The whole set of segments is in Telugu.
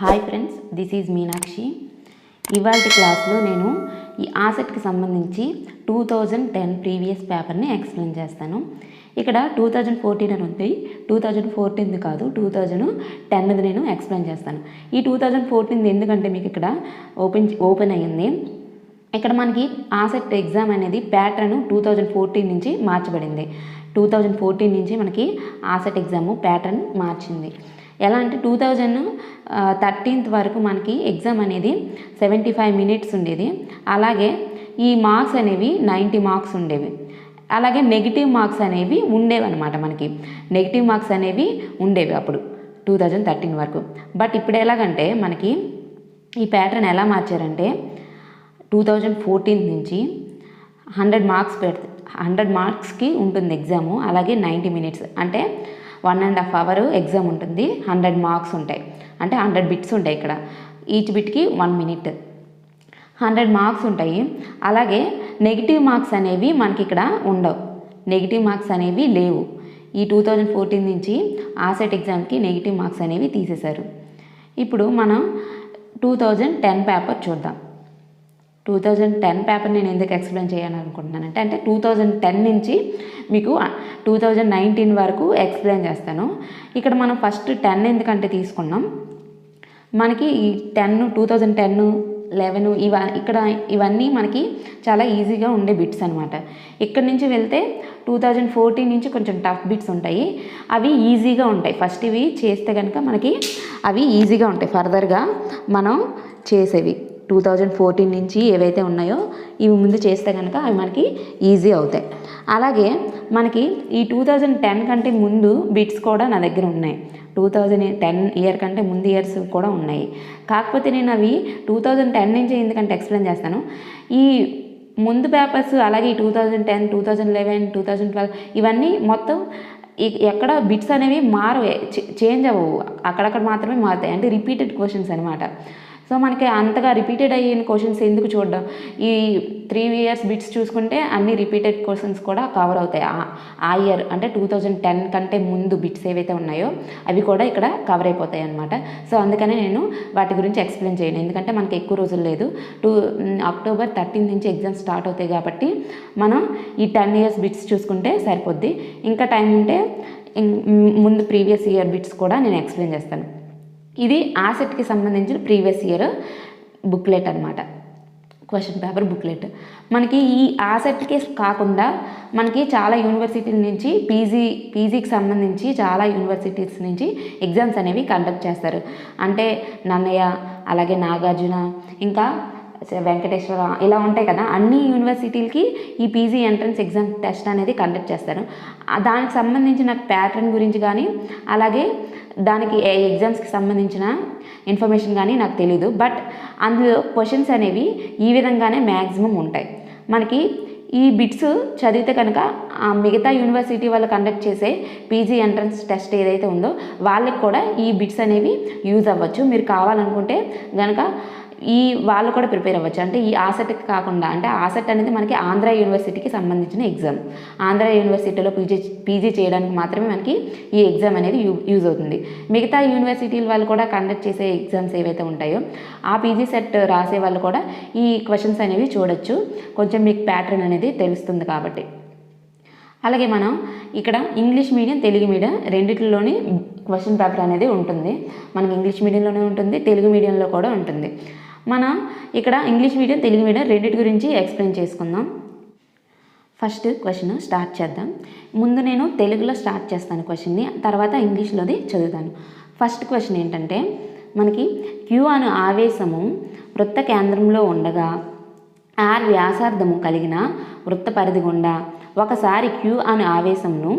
Hi friends, this is Meenakshi. ఇవాల్టి క్లాస్లో నేను ఈ ఆసెట్కి సంబంధించి 2010 ప్రీవియస్ పేపర్ని ఎక్స్ప్లెయిన్ చేస్తాను. ఇక్కడ 2014 అని ఉంది, 2014 కాదు 2010 నేను ఎక్స్ప్లెయిన్ చేస్తాను. ఈ 2014 ఎందుకంటే మీకు ఇక్కడ ఓపెన్ అయ్యింది. ఇక్కడ మనకి ఆసెట్ ఎగ్జామ్ అనేది ప్యాటర్న్ 2014 నుంచి మార్చబడింది. 2014 నుంచి మనకి ఆసెట్ ఎగ్జామ్ ప్యాటర్న్ మార్చింది. ఎలా అంటే 2013 వరకు మనకి ఎగ్జామ్ అనేది 75 మినిట్స్ ఉండేది. అలాగే ఈ మార్క్స్ అనేవి 90 మార్క్స్ ఉండేవి. అలాగే నెగిటివ్ మార్క్స్ అనేవి ఉండేవి అనమాట. మనకి నెగిటివ్ మార్క్స్ అనేవి ఉండేవి అప్పుడు 2013 వరకు. బట్ ఇప్పుడు ఎలాగంటే మనకి ఈ ప్యాటర్న్ ఎలా మార్చారంటే 2014 నుంచి 100 మార్క్స్కి ఉంటుంది ఎగ్జాము. అలాగే 90 మినిట్స్ అంటే 1.5 అవర్ ఎగ్జామ్ ఉంటుంది. 100 మార్క్స్ ఉంటాయి, అంటే 100 బిట్స్ ఉంటాయి. ఇక్కడ ఈచ్ బిట్కి 1 మినిట్, 100 మార్క్స్ ఉంటాయి. అలాగే నెగిటివ్ మార్క్స్ అనేవి మనకి ఇక్కడ ఉండవు, నెగిటివ్ మార్క్స్ అనేవి లేవు. ఈ 2014 నుంచి ఆసెట్ ఎగ్జామ్కి నెగిటివ్ మార్క్స్ అనేవి తీసేశారు. ఇప్పుడు మనం 2010 పేపర్ చూద్దాం. 2010 పేపర్ నేను ఎందుకు ఎక్స్ప్లెయిన్ చేయాలనుకుంటున్నానంటే 2010 నుంచి మీకు 2019 వరకు ఎక్స్ప్లెయిన్ చేస్తాను. ఇక్కడ మనం ఫస్ట్ 10 ఎందుకంటే తీసుకున్నాం. మనకి ఈ 2010, 11 ఇవన్నీ మనకి చాలా ఈజీగా ఉండే బిట్స్ అనమాట. ఇక్కడ నుంచి వెళ్తే 2014 నుంచి కొంచెం టఫ్ బిట్స్ ఉంటాయి, అవి ఈజీగా ఉంటాయి. ఫస్ట్ ఇవి చేస్తే కనుక మనకి అవి ఈజీగా ఉంటాయి. ఫర్దర్గా మనం చేసేవి 2014 నుంచి ఏవైతే ఉన్నాయో ఇవి ముందు చేస్తే కనుక అవి మనకి ఈజీ అవుతాయి. అలాగే మనకి ఈ 2010 కంటే ముందు బిట్స్ కూడా నా దగ్గర ఉన్నాయి. 2010 ఇయర్ కంటే ముందు ఇయర్స్ కూడా ఉన్నాయి. కాకపోతే నేను అవి 2010 నుంచి ఎందుకంటే ఎక్స్ప్లెయిన్ చేస్తాను. ఈ ముందు పేపర్స్ అలాగే ఈ 2010, 2011, 2012 ఇవన్నీ మొత్తం ఎక్కడ బిట్స్ అనేవి మారవే, చేంజ్ అవ్వవు, అక్కడక్కడ మాత్రమే మారుతాయి. అంటే రిపీటెడ్ క్వశ్చన్స్ అనమాట. సో మనకి అంతగా రిపీటెడ్ అయిన క్వశ్చన్స్ ఎందుకు చూడడం, ఈ 3 ఇయర్స్ బిట్స్ చూసుకుంటే అన్ని రిపీటెడ్ క్వశ్చన్స్ కూడా కవర్ అవుతాయి. ఆ ఇయర్ అంటే 2010 కంటే ముందు బిట్స్ ఏవైతే ఉన్నాయో అవి కూడా ఇక్కడ కవర్ అయిపోతాయి అనమాట. సో అందుకనే నేను వాటి గురించి ఎక్స్ప్లెయిన్ చేయను, ఎందుకంటే మనకి ఎక్కువ రోజులు లేదు. అక్టోబర్ 13 నుంచి ఎగ్జామ్స్ స్టార్ట్ అవుతాయి కాబట్టి మనం ఈ 10 ఇయర్స్ బిట్స్ చూసుకుంటే సరిపోద్ది. ఇంకా టైం ఉంటే ముందు ప్రీవియస్ ఇయర్ బిట్స్ కూడా నేను ఎక్స్ప్లెయిన్ చేస్తాను. ఇది ఆసెట్కి సంబంధించిన ప్రీవియస్ ఇయర్ బుక్లెట్ అనమాట, క్వశ్చన్ పేపర్ బుక్లెట్. మనకి ఈ ఆసెట్కి కాకుండా మనకి చాలా యూనివర్సిటీల నుంచి పీజీకి సంబంధించి చాలా యూనివర్సిటీస్ నుంచి ఎగ్జామ్స్ అనేవి కండక్ట్ చేస్తారు. అంటే నన్నయ్య, అలాగే నాగార్జున, ఇంకా వెంకటేశ్వర, ఇలా ఉంటాయి కదా. అన్ని యూనివర్సిటీలకి ఈ పీజీ ఎంట్రన్స్ ఎగ్జామ్ టెస్ట్ అనేది కండక్ట్ చేస్తారు. దానికి సంబంధించిన ప్యాటర్న్ గురించి కానీ అలాగే దానికి ఎగ్జామ్స్కి సంబంధించిన ఇన్ఫర్మేషన్ కానీ నాకు తెలీదు. బట్ అందులో క్వశ్చన్స్ అనేవి ఈ విధంగానే మ్యాక్సిమం ఉంటాయి. మనకి ఈ బిట్స్ చదివితే కనుక మిగతా యూనివర్సిటీ వాళ్ళు కండక్ట్ చేసే పీజీ ఎంట్రన్స్ టెస్ట్ ఏదైతే ఉందో వాళ్ళకి కూడా ఈ బిట్స్ అనేవి యూజ్ అవ్వచ్చు. మీరు కావాలనుకుంటే కనుక వాళ్ళు కూడా ప్రిపేర్ అవ్వచ్చు. అంటే ఈ ఆసెట్కి కాకుండా, అంటే ఆసెట్ అనేది మనకి ఆంధ్ర యూనివర్సిటీకి సంబంధించిన ఎగ్జామ్. ఆంధ్ర యూనివర్సిటీలో పీజీ చేయడానికి మాత్రమే మనకి ఈ ఎగ్జామ్ అనేది యూజ్ అవుతుంది. మిగతా యూనివర్సిటీల వాళ్ళు కూడా కండక్ట్ చేసే ఎగ్జామ్స్ ఏవైతే ఉంటాయో ఆ పీజీ సెట్ రాసే వాళ్ళు కూడా ఈ క్వశ్చన్స్ అనేవి చూడొచ్చు. కొంచెం మీకు ప్యాటర్న్ అనేది తెలుస్తుంది కాబట్టి. అలాగే మనం ఇక్కడ ఇంగ్లీష్ మీడియం, తెలుగు మీడియం రెండిట్లోని క్వశ్చన్ పేపర్ అనేది ఉంటుంది. మనకి ఇంగ్లీష్ మీడియంలోనే ఉంటుంది, తెలుగు మీడియంలో కూడా ఉంటుంది. మనం ఇక్కడ ఇంగ్లీష్ మీడియం, తెలుగు మీడియం రెండింటి గురించి ఎక్స్ప్లెయిన్ చేసుకుందాం. ఫస్ట్ క్వశ్చన్ స్టార్ట్ చేద్దాం. ముందు నేను తెలుగులో స్టార్ట్ చేస్తాను క్వశ్చన్ని, తర్వాత ఇంగ్లీష్లోది చదువుతాను. ఫస్ట్ క్వశ్చన్ ఏంటంటే మనకి క్యూ అను ఆవేశము వృత్త కేంద్రంలో ఉండగా R వ్యాసార్థము కలిగిన వృత్త పరిధి గుండా ఒకసారి క్యూ అనే ఆవేశంను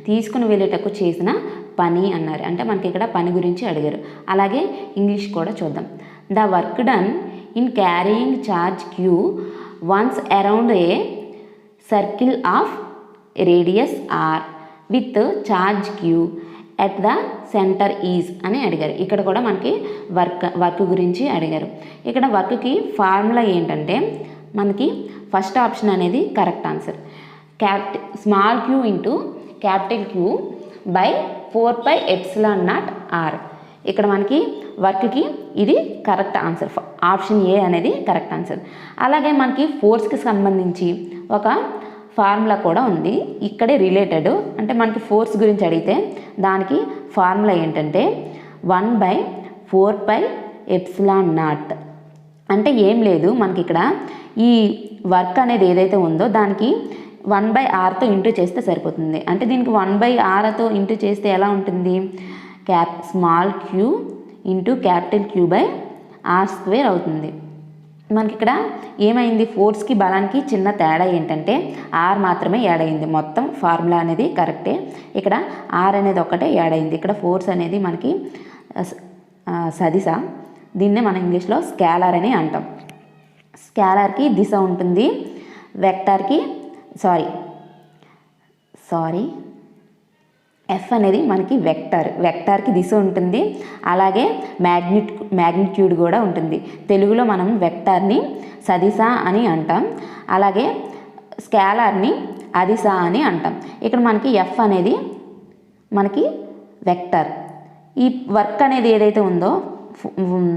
తీసుకుని వెళ్ళేటకు చేసిన పని అన్నారు. అంటే మనకి ఇక్కడ పని గురించి అడిగారు. అలాగే ఇంగ్లీష్ కూడా చూద్దాం. The work done in carrying charge q once around a circle of radius R with charge q at the centre is అని అడిగారు. ఇక్కడ కూడా మనకి వర్క్ గురించి అడిగారు. ఇక్కడ వర్క్కి ఫార్ములా ఏంటంటే మనకి ఫస్ట్ ఆప్షన్ అనేది correct answer. Small q into capital q by 4πε0 R. ఇక్కడ మనకి వర్క్కి ఇది కరెక్ట్ ఆన్సర్. ఆప్షన్ ఏ అనేది కరెక్ట్ ఆన్సర్. అలాగే మనకి ఫోర్స్కి సంబంధించి ఒక ఫార్ములా కూడా ఉంది, ఇక్కడే రిలేటెడ్. అంటే మనకి ఫోర్స్ గురించి అడిగితే దానికి ఫార్ములా ఏంటంటే 1/4πε0. అంటే ఏం లేదు, మనకి ఇక్కడ ఈ వర్క్ అనేది ఏదైతే ఉందో దానికి 1/rతో ఇంటూ చేస్తే సరిపోతుంది. అంటే దీనికి 1/rతో ఇంటూ చేస్తే ఎలా ఉంటుంది, small q into capital Q/r² అవుతుంది. మనకి ఇక్కడ ఏమైంది, ఫోర్స్కి బలానికి చిన్న తేడా ఏంటంటే ఆర్ మాత్రమే యాడ్ అయింది. మొత్తం ఫార్ములా అనేది కరెక్టే, ఇక్కడ ఆర్ అనేది ఒక్కటే యాడ్ అయింది. ఇక్కడ ఫోర్స్ అనేది మనకి సదిశ, దీన్నే మనం ఇంగ్లీష్లో స్కేలార్ అని అంటాం. స్కేలార్కి దిశ ఉంటుంది, వెక్టార్కి ఎఫ్ అనేది మనకి వెక్టార్కి దిశ ఉంటుంది. అలాగే మ్యాగ్నిట్యూడ్ కూడా ఉంటుంది. తెలుగులో మనం వెక్టార్ని సదిశ అని అంటాం, అలాగే స్కేలార్ని అదిశ అని అంటాం. ఇక్కడ మనకి ఎఫ్ అనేది మనకి వెక్టార్. ఈ వర్క్ అనేది ఏదైతే ఉందో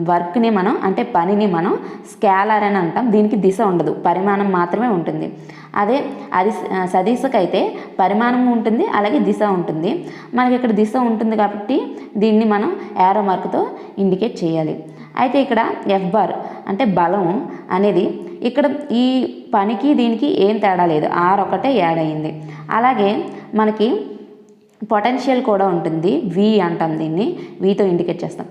వర్క్ని మనం అంటే పనిని మనం స్కేలార్ అని అంటాం. దీనికి దిశ ఉండదు, పరిమాణం మాత్రమే ఉంటుంది. అదే సదిశకైతే పరిమాణం ఉంటుంది, అలాగే దిశ ఉంటుంది. మనకి ఇక్కడ దిశ ఉంటుంది కాబట్టి దీన్ని మనం యారో మార్క్తో ఇండికేట్ చేయాలి. అయితే ఇక్కడ F⁻ అంటే బలం అనేది ఇక్కడ ఈ పనికి దీనికి ఏం తేడా లేదు, ఆర్ ఒకటే యాడ్ అయ్యింది. అలాగే మనకి పొటెన్షియల్ కూడా ఉంటుంది, వి అంటాం, దీన్ని వితో ఇండికేట్ చేస్తాం.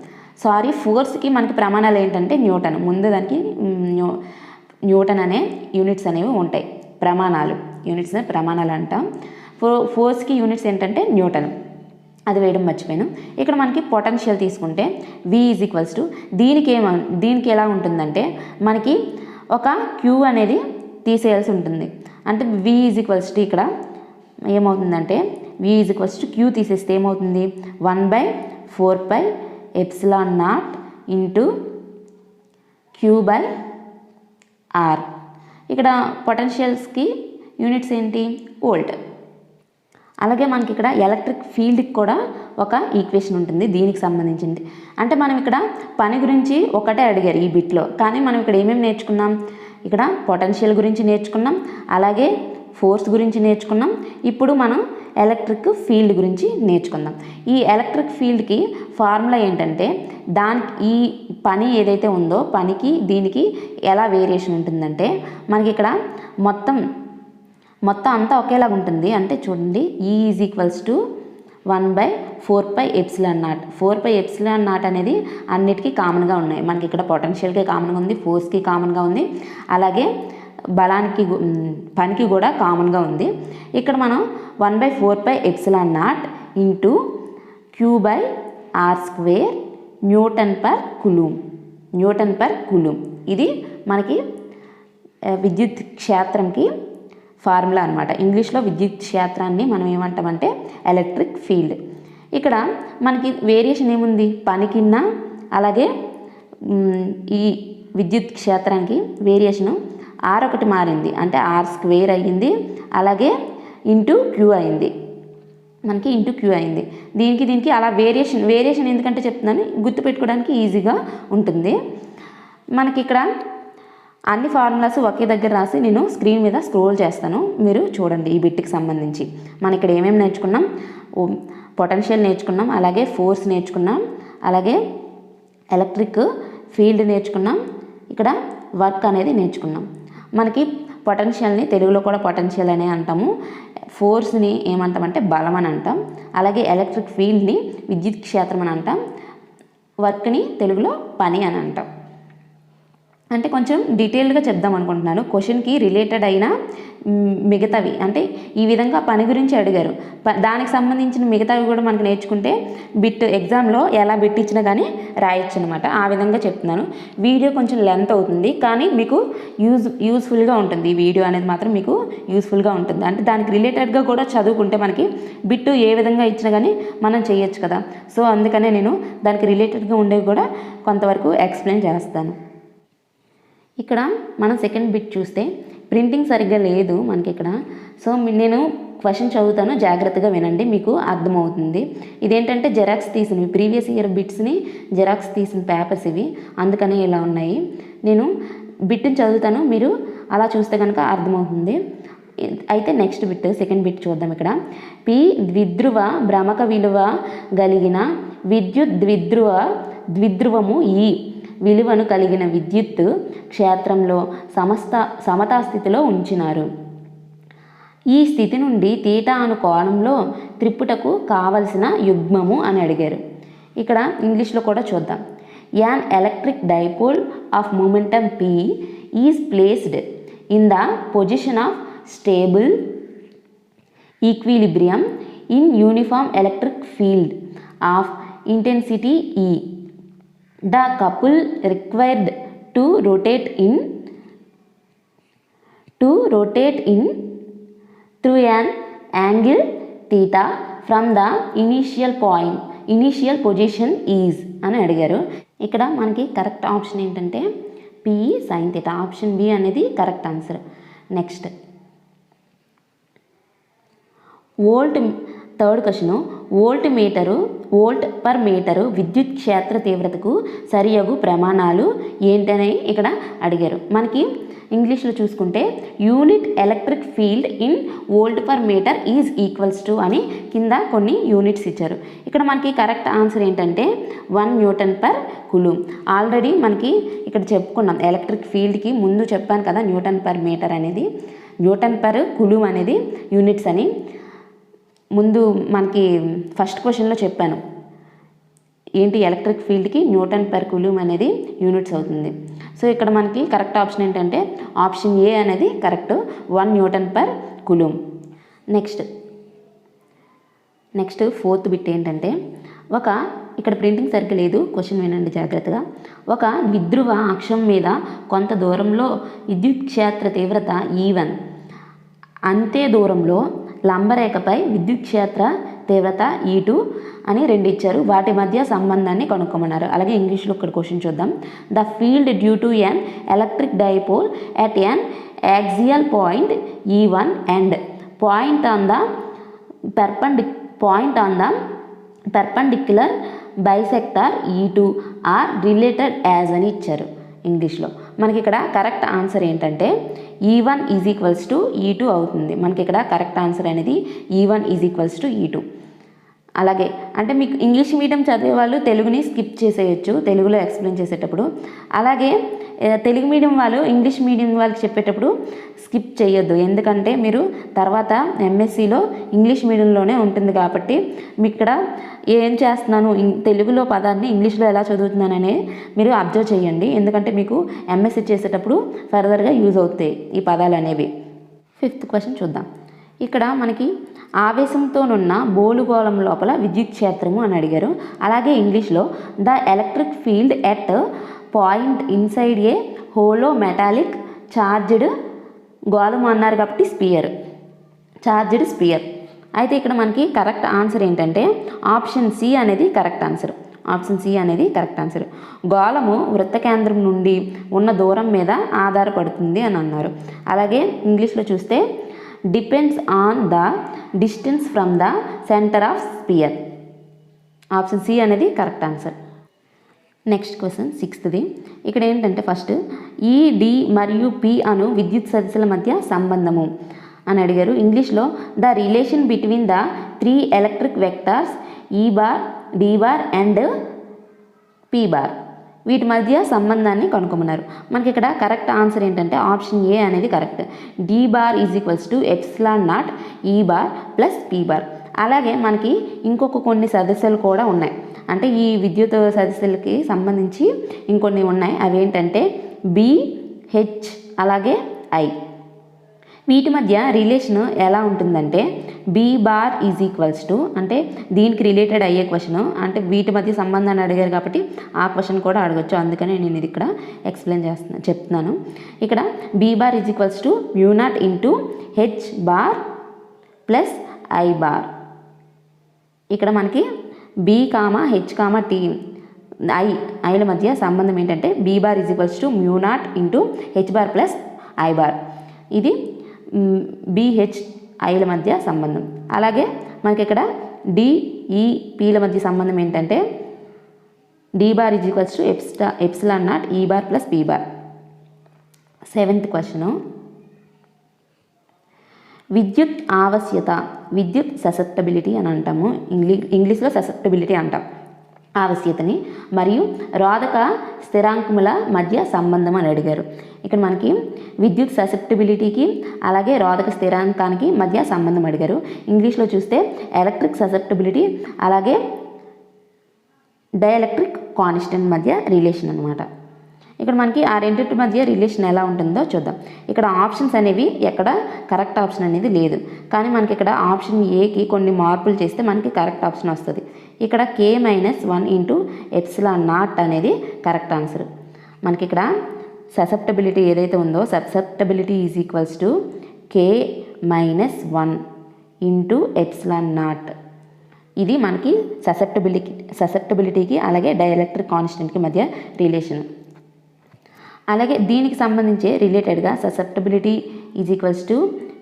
ఫోర్స్కి మనకి ప్రమాణాలు ఏంటంటే న్యూటన్. ముందు దానికి న్యూటన్ అనే యూనిట్స్ అనేవి ఉంటాయి, ప్రమాణాలు అంటాం. ఫోర్స్కి యూనిట్స్ ఏంటంటే న్యూటన్, అది వేయడం మర్చిపోయాను. ఇక్కడ మనకి పొటెన్షియల్ తీసుకుంటే V = దీనికి ఎలా ఉంటుందంటే మనకి ఒక క్యూ అనేది తీసేయాల్సి ఉంటుంది. అంటే V ఇక్కడ ఏమవుతుందంటే V క్యూ తీసేస్తే ఏమవుతుంది, 1/4πε0 ఇంటూ Q/r. ఇక్కడ పొటెన్షియల్స్కి యూనిట్స్ ఏంటి, వోల్ట్. అలాగే మనకి ఇక్కడ ఎలక్ట్రిక్ ఫీల్డ్కి కూడా ఒక ఈక్వేషన్ ఉంటుంది దీనికి సంబంధించింది. అంటే మనం ఇక్కడ పని గురించి ఒకటే అడిగారు ఈ బిట్లో, కానీ మనం ఇక్కడ ఏమేమి నేర్చుకున్నాం, ఇక్కడ పొటెన్షియల్ గురించి నేర్చుకున్నాం, అలాగే ఫోర్స్ గురించి నేర్చుకున్నాం. ఇప్పుడు మనం ఎలక్ట్రిక్ ఫీల్డ్ గురించి నేర్చుకుందాం. ఈ ఎలక్ట్రిక్ ఫీల్డ్కి ఫార్ములా ఏంటంటే ఈ పని ఏదైతే ఉందో పనికి దీనికి ఎలా వేరియేషన్ ఉంటుందంటే మనకి ఇక్కడ మొత్తం అంతా ఒకేలాగా ఉంటుంది. అంటే చూడండి, E = 1/4πε0. 4πε0 అనేది అన్నిటికీ కామన్గా ఉన్నాయి. మనకి ఇక్కడ పొటెన్షియల్కి కామన్గా ఉంది, ఫోర్స్కి కామన్గా ఉంది, అలాగే పనికి కూడా కామన్గా ఉంది. ఇక్కడ మనం 1/4πε0 ఇంటూ Q/r² న్యూటన్/కూలుంబ్. ఇది మనకి విద్యుత్ క్షేత్రంకి ఫార్ములా అనమాట. ఇంగ్లీష్లో విద్యుత్ క్షేత్రాన్ని మనం ఏమంటామంటే ఎలక్ట్రిక్ ఫీల్డ్. ఇక్కడ మనకి వేరియేషన్ ఏముంది, పనికిన్న అలాగే ఈ విద్యుత్ క్షేత్రానికి వేరియేషను ఆర్ ఒకటి మారింది, అంటే r² అయ్యింది, అలాగే ఇంటూ క్యూ అయింది, మనకి ఇంటూ క్యూ అయింది. దీనికి అలా వేరియేషన్ ఎందుకంటే చెప్తున్నాను, గుర్తుపెట్టుకోవడానికి ఈజీగా ఉంటుంది. మనకి ఇక్కడ అన్ని ఫార్ములాస్ ఒకే దగ్గర రాసి నేను స్క్రీన్ మీద స్క్రోల్ చేస్తాను, మీరు చూడండి. ఈ బిట్కి సంబంధించి మనం ఇక్కడ ఏమేమి నేర్చుకున్నాం, పొటెన్షియల్ నేర్చుకున్నాం, అలాగే ఫోర్స్ నేర్చుకున్నాం, అలాగే ఎలక్ట్రిక్ ఫీల్డ్ నేర్చుకున్నాం, ఇక్కడ వర్క్ అనేది నేర్చుకున్నాం. మనకి పొటెన్షియల్ని తెలుగులో కూడా పొటెన్షియల్ అనే అంటాము, ఫోర్స్ని ఏమంటామంటే బలం అని అంటాం, అలాగే ఎలక్ట్రిక్ ఫీల్డ్ని విద్యుత్ క్షేత్రం అని అంటాం, వర్క్ని తెలుగులో పని అని అంటాం. అంటే కొంచెం డీటెయిల్డ్గా చెప్దాం అనుకుంటున్నాను. క్వశ్చన్కి రిలేటెడ్ అయిన మిగతావి, అంటే ఈ విధంగా పని గురించి అడిగారు, దానికి సంబంధించిన మిగతావి కూడా మనకు నేర్చుకుంటే ఎగ్జామ్లో ఎలా బిట్ ఇచ్చినా కానీ రాయొచ్చు అనమాట. ఆ విధంగా చెప్తున్నాను. వీడియో కొంచెం లెంత్ అవుతుంది, కానీ మీకు యూస్ఫుల్గా ఉంటుంది. ఈ వీడియో అనేది మాత్రం మీకు యూస్ఫుల్గా ఉంటుంది. అంటే దానికి రిలేటెడ్గా కూడా చదువుకుంటే మనకి బిట్టు ఏ విధంగా ఇచ్చినా కానీ మనం చేయొచ్చు కదా. సో అందుకనే నేను దానికి రిలేటెడ్గా ఉండేవి కూడా కొంతవరకు ఎక్స్ప్లెయిన్ చేస్తాను. ఇక్కడ మనం సెకండ్ బిట్ చూస్తే ప్రింటింగ్ సరిగ్గా లేదు మనకి ఇక్కడ. సో నేను క్వశ్చన్ చదువుతాను, జాగ్రత్తగా వినండి, మీకు అర్థమవుతుంది. ఇదేంటంటే జెరాక్స్ తీసినవి, ప్రీవియస్ ఇయర్ బిట్స్ని జెరాక్స్ తీసిన పేపర్స్ ఇవి, అందుకనే ఇలా ఉన్నాయి. నేను బిట్ని చదువుతాను, మీరు అలా చూస్తే కనుక అర్థమవుతుంది. అయితే నెక్స్ట్ బిట్, సెకండ్ బిట్ చూద్దాం. ఇక్కడ పి ద్విధ్రువ భ్రమక విలువ కలిగిన విద్యుత్ ద్విధ్రువము ఈ విలువను కలిగిన విద్యుత్ క్షేత్రంలో సమతా స్థితిలో ఉంచినారు. ఈ స్థితి నుండి తీటా అను కోణంలో త్రిప్పుటకు కావలసిన యుగ్మము అని అడిగారు. ఇక్కడ ఇంగ్లీష్లో కూడా చూద్దాం. An electric dipole of momentum P is placed in the position of stable equilibrium in uniform electric field of intensity E. The couple required to rotate in through an angle theta from the initial position is అని అడిగారు. ఇక్కడ మనకి కరెక్ట్ ఆప్షన్ ఏంటంటే P sin theta. Option B అనేది correct answer. Next third question, volt per metre విద్యుత్ క్షేత్ర తీవ్రతకు సరియగు ప్రమాణాలు ఏంటని ఇక్కడ అడిగారు. మనకి ఇంగ్లీష్లో చూసుకుంటే unit electric field in volt per metre is equals to అని కింద కొన్ని యూనిట్స్ ఇచ్చారు. ఇక్కడ మనకి కరెక్ట్ ఆన్సర్ ఏంటంటే 1 న్యూటన్ పర్ కులూమ్. ఆల్రెడీ మనకి ఇక్కడ చెప్పుకున్నాం, ఎలక్ట్రిక్ ఫీల్డ్కి ముందు చెప్పాను కదా, న్యూటన్ పర్ మీటర్ అనేది, న్యూటన్ పర్ కులూమ్ అనేది యూనిట్స్ అని ముందు మనకి ఫస్ట్ క్వశ్చన్లో చెప్పాను. ఏంటి, ఎలక్ట్రిక్ ఫీల్డ్కి న్యూటన్ పర్ కులూమ్ అనేది యూనిట్స్ అవుతుంది. సో ఇక్కడ మనకి కరెక్ట్ ఆప్షన్ ఏంటంటే ఆప్షన్ ఏ అనేది correct, 1 Newton per coulomb. Next fourth bit ఏంటంటే ఇక్కడ ప్రింటింగ్ సరిగ్గా లేదు, క్వశ్చన్ వినండి జాగ్రత్తగా. ఒక ద్విధ్రువ అక్షం మీద కొంత దూరంలో విద్యుత్ క్షేత్ర తీవ్రత E1, అంతే దూరంలో లంబరేఖపై విద్యుత్ క్షేత్ర తీవ్రత E2 అని 2 ఇచ్చారు. వాటి మధ్య సంబంధాన్ని కనుక్కోమన్నారు. అలాగే ఇంగ్లీష్లో ఇక్కడ క్వశ్చన్ చూద్దాం. The field due to an electric dipole at an axial point E1 and point on the perpendicular bisector E2 are related as అని ఇచ్చారు ఇంగ్లీష్లో. మనకి ఇక్కడ కరెక్ట్ ఆన్సర్ ఏంటంటే E1 is equals to E2 అవుతుంది. మనకి ఇక్కడ కరెక్ట్ ఆన్సర్ అనేది E1 is equals to E2. అలాగే అంటే మీకు ఇంగ్లీష్ మీడియం చదివే వాళ్ళు తెలుగుని స్కిప్ చేసేయచ్చు తెలుగులో ఎక్స్ప్లెయిన్ చేసేటప్పుడు. అలాగే తెలుగు మీడియం వాళ్ళు ఇంగ్లీష్ మీడియం వాళ్ళకి చెప్పేటప్పుడు స్కిప్ చేయొద్దు, ఎందుకంటే మీరు తర్వాత ఎంఎస్సిలో ఇంగ్లీష్ మీడియంలోనే ఉంటుంది కాబట్టి మీకు ఇక్కడ ఏం చేస్తున్నాను, తెలుగులో పదాన్ని ఇంగ్లీష్లో ఎలా చదువుతున్నాననే మీరు అబ్జర్వ్ చేయండి, ఎందుకంటే మీకు ఎంఎస్సి చేసేటప్పుడు ఫర్దర్గా యూజ్ అవుతాయి ఈ పదాలు అనేవి. 5th క్వశ్చన్ చూద్దాం. ఇక్కడ మనకి ఆవేశంతోనున్న బోలుగోళం లోపల విద్యుత్ క్షేత్రము అని అడిగారు. అలాగే ఇంగ్లీష్లో the electric field at point inside A hollow metallic charged గోళం అన్నారు కాబట్టి చార్జ్డ్ స్పియర్. అయితే ఇక్కడ మనకి కరెక్ట్ ఆన్సర్ ఏంటంటే ఆప్షన్ సి అనేది కరెక్ట్ ఆన్సర్. గోళము వృత్త కేంద్రం నుండి ఉన్న దూరం మీద ఆధారపడుతుంది అని అన్నారు. అలాగే ఇంగ్లీష్లో చూస్తే depends on the distance from the centre of sphere. Option C అనేది correct answer. Next question 6th. ఇక్కడ ఏంటంటే ఫస్ట్ ఈ డి మరియు పి అను విద్యుత్ సదిశల మధ్య సంబంధము అని అడిగారు. ఇంగ్లీష్లో the relation between the 3 electric vectors E bar, D bar and P bar, వీటి మధ్య సంబంధాన్ని కనుక్కోమన్నారు. మనకి ఇక్కడ కరెక్ట్ ఆన్సర్ ఏంటంటే ఆప్షన్ ఏ అనేది correct. D bar is equals to ε0 E bar plus P bar. అలాగే మనకి ఇంకొక కొన్ని సదస్సులు కూడా ఉన్నాయి, అంటే ఈ విద్యుత్ సదస్సులకి సంబంధించి ఇంకొన్ని ఉన్నాయి. అవి ఏంటంటే B, H అలాగే I. వీటి మధ్య రిలేషన్ ఎలా ఉంటుందంటే B bar is equals to, అంటే దీనికి రిలేటెడ్ అయ్యే క్వశ్చన్, అంటే వీటి మధ్య సంబంధాన్ని అడిగారు కాబట్టి ఆ క్వశ్చన్ కూడా అడగచ్చు, అందుకని నేను ఇది ఇక్కడ ఎక్స్ప్లెయిన్ చెప్తున్నాను. ఇక్కడ B bar is equals to μ0 into H bar plus I bar. ఇక్కడ మనకి B, H, T ఐల మధ్య సంబంధం ఏంటంటే B bar is equals to μ0 into H bar plus I bar. ఇది BH ఐల మధ్య సంబంధం. అలాగే మనకి ఇక్కడ డి ఈ పీల మధ్య సంబంధం ఏంటంటే D bar is equals to epsilon naught E bar plus P bar. 7th question, విద్యుత్ ఆవశ్యత, విద్యుత్ ససెప్టబిలిటీ అని అంటాము, ఇంగ్లీష్లో ససెప్టబిలిటీ అంటాం ఆవశ్యతని, మరియు రోధక స్థిరాంకముల మధ్య సంబంధం అని అడిగారు. ఇక్కడ మనకి విద్యుత్ ససెప్టబిలిటీకి అలాగే రోధక స్థిరాంకానికి మధ్య సంబంధం అడిగారు. ఇంగ్లీష్లో చూస్తే ఎలక్ట్రిక్ ససెప్టబిలిటీ అలాగే డైఎలక్ట్రిక్ కాన్స్టెంట్ మధ్య రిలేషన్ అనమాట. ఇక్కడ మనకి ఆ రెండింటి మధ్య రిలేషన్ ఎలా ఉంటుందో చూద్దాం. ఇక్కడ ఆప్షన్స్ అనేవి ఎక్కడ కరెక్ట్ ఆప్షన్ అనేది లేదు, కానీ మనకి ఇక్కడ ఆప్షన్ ఏకి కొన్ని మార్పులు చేస్తే మనకి కరెక్ట్ ఆప్షన్ వస్తుంది. ఇక్కడ K-1 ఇంటూ ఎప్సిలాన్ నాట్ అనేది కరెక్ట్ ఆన్సర్. మనకి ఇక్కడ ససెప్టబిలిటీ ఏదైతే ఉందో susceptibility is equals to K-1 into epsilon naught. ఇది మనకి ససెప్టబిలిటీకి అలాగే డైఎలక్ట్రిక్ కాన్స్టెంట్కి మధ్య రిలేషన్. అలాగే దీనికి సంబంధించి రిలేటెడ్గా ససెప్టబిలిటీ ఈజ్ ఈక్వల్స్ టు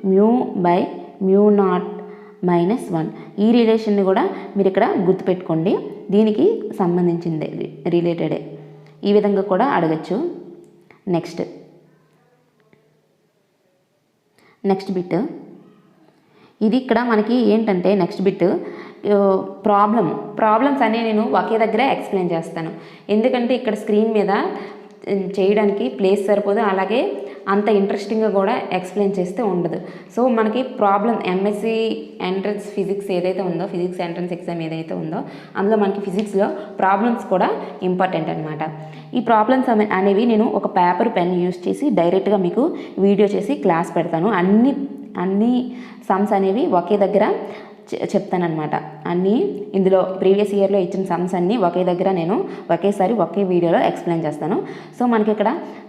μ/μ0 -1 ఈ రిలేషన్ని కూడా మీరు ఇక్కడ గుర్తుపెట్టుకోండి. దీనికి సంబంధించింది రిలేటెడే, ఈ విధంగా కూడా అడగచ్చు. నెక్స్ట్ బిట్ ఇది ఇక్కడ మనకి ఏంటంటే నెక్స్ట్ బిట్ ప్రాబ్లమ్స్ అన్నీ నేను ఒకే దగ్గర ఎక్స్ప్లెయిన్ చేస్తాను, ఎందుకంటే ఇక్కడ స్క్రీన్ మీద చేయడానికి ప్లేస్ సరిపోదు, అలాగే అంత ఇంట్రెస్టింగ్గా కూడా ఎక్స్ప్లెయిన్ చేస్తే ఉండదు. సో మనకి ఎంఎస్సి ఎంట్రన్స్ ఫిజిక్స్ ఏదైతే ఉందో, ఫిజిక్స్ ఎంట్రన్స్ ఎగ్జామ్ ఏదైతే ఉందో అందులో మనకి ఫిజిక్స్లో ప్రాబ్లమ్స్ కూడా ఇంపార్టెంట్ అనమాట. ఈ ప్రాబ్లమ్స్ అనేవి నేను ఒక పేపర్ పెన్ యూస్ చేసి డైరెక్ట్గా మీకు వీడియో చేసి క్లాస్ పెడతాను. అన్ని సమ్స్ అనేవి ఒకే దగ్గర చెప్తానమాట. అన్నీ ఇందులో ప్రీవియస్ ఇయర్లో ఇచ్చిన సమ్స్ అన్నీ ఒకే దగ్గర నేను ఒకేసారి ఒకే వీడియోలో ఎక్స్ప్లెయిన్ చేస్తాను. సో మనకి ఇక్కడ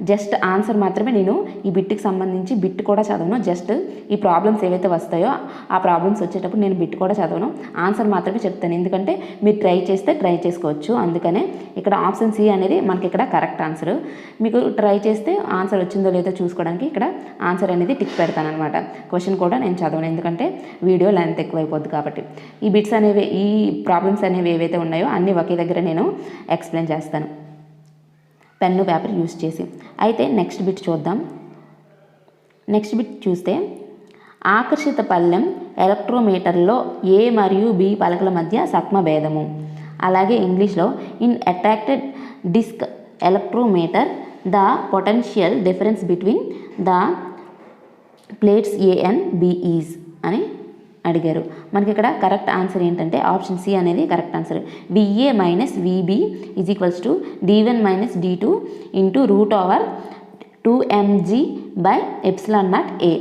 జస్ట్ ఆన్సర్ మాత్రమే, నేను ఈ బిట్కి సంబంధించి బిట్ కూడా చదవను, జస్ట్ ఈ ప్రాబ్లమ్స్ ఏవైతే వస్తాయో ఆ ప్రాబ్లమ్స్ వచ్చేటప్పుడు నేను బిట్ కూడా చదవను, ఆన్సర్ మాత్రమే చెప్తాను. ఎందుకంటే మీరు ట్రై చేస్తే ట్రై చేసుకోవచ్చు, అందుకనే ఇక్కడ ఆప్షన్ సి అనేది మనకి ఇక్కడ కరెక్ట్ ఆన్సర్. మీకు ట్రై చేస్తే ఆన్సర్ వచ్చిందో లేదో చూసుకోవడానికి ఇక్కడ ఆన్సర్ అనేది టిక్ పెడతాను అనమాట. క్వశ్చన్ కూడా నేను చదవను, ఎందుకంటే వీడియో లెంత్ ఎక్కువైపోద్ది కాబట్టి. ఈ బిట్స్ అనేవి, ఈ ప్రాబ్లమ్స్ అనేవి ఏవైతే ఉన్నాయో అన్నీ ఒకే దగ్గర నేను ఎక్స్ప్లెయిన్ చేస్తాను పెన్ను పేపర్ యూస్ చేసి. అయితే నెక్స్ట్ బిట్ చూద్దాం. నెక్స్ట్ బిట్ చూస్తే ఆకర్షిత పళ్ళెం ఎలక్ట్రోమీటర్లో ఏ మరియు బి పలకల మధ్య సక్మ భేదము. అలాగే ఇంగ్లీష్లో in attracted disc electrometer the potential difference between the plates A and B is అని అడిగారు. మనకి ఇక్కడ కరెక్ట్ ఆన్సర్ ఏంటంటే ఆప్షన్ సి అనేది correct answer. VA - VB is equals to D1 - D2 into √2mg/ε0A.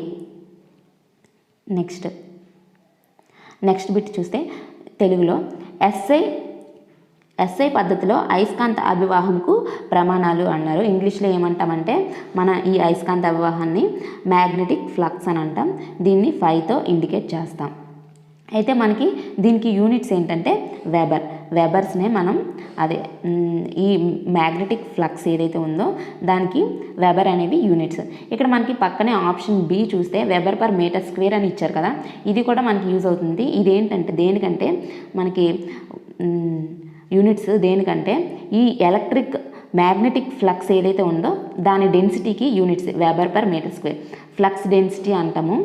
Next bit చూస్తే తెలుగులో ఎస్ఐ పద్ధతిలో అయస్కాంత అభివాహంకు ప్రమాణాలు అన్నారు. ఇంగ్లీష్లో ఏమంటామంటే మన ఈ అయస్కాంత అభివాహాన్ని మ్యాగ్నెటిక్ ఫ్లక్స్ అని అంటాం. దీన్ని 5తో ఇండికేట్ చేస్తాం. అయితే మనకి దీనికి యూనిట్స్ ఏంటంటే వెబర్స్నే మనం ఈ మ్యాగ్నెటిక్ ఫ్లక్స్ ఏదైతే ఉందో దానికి వెబర్ అనేవి యూనిట్స్. ఇక్కడ మనకి పక్కనే ఆప్షన్ బి చూస్తే Wb/m² అని ఇచ్చారు కదా, ఇది కూడా మనకి యూజ్ అవుతుంది. ఇదేంటంటే దేనికంటే మనకి యూనిట్స్ దేనికంటే ఈ మ్యాగ్నెటిక్ ఫ్లక్స్ ఏదైతే ఉందో దాని డెన్సిటీకి యూనిట్స్ Wb/m². ఫ్లక్స్ డెన్సిటీ అంటాము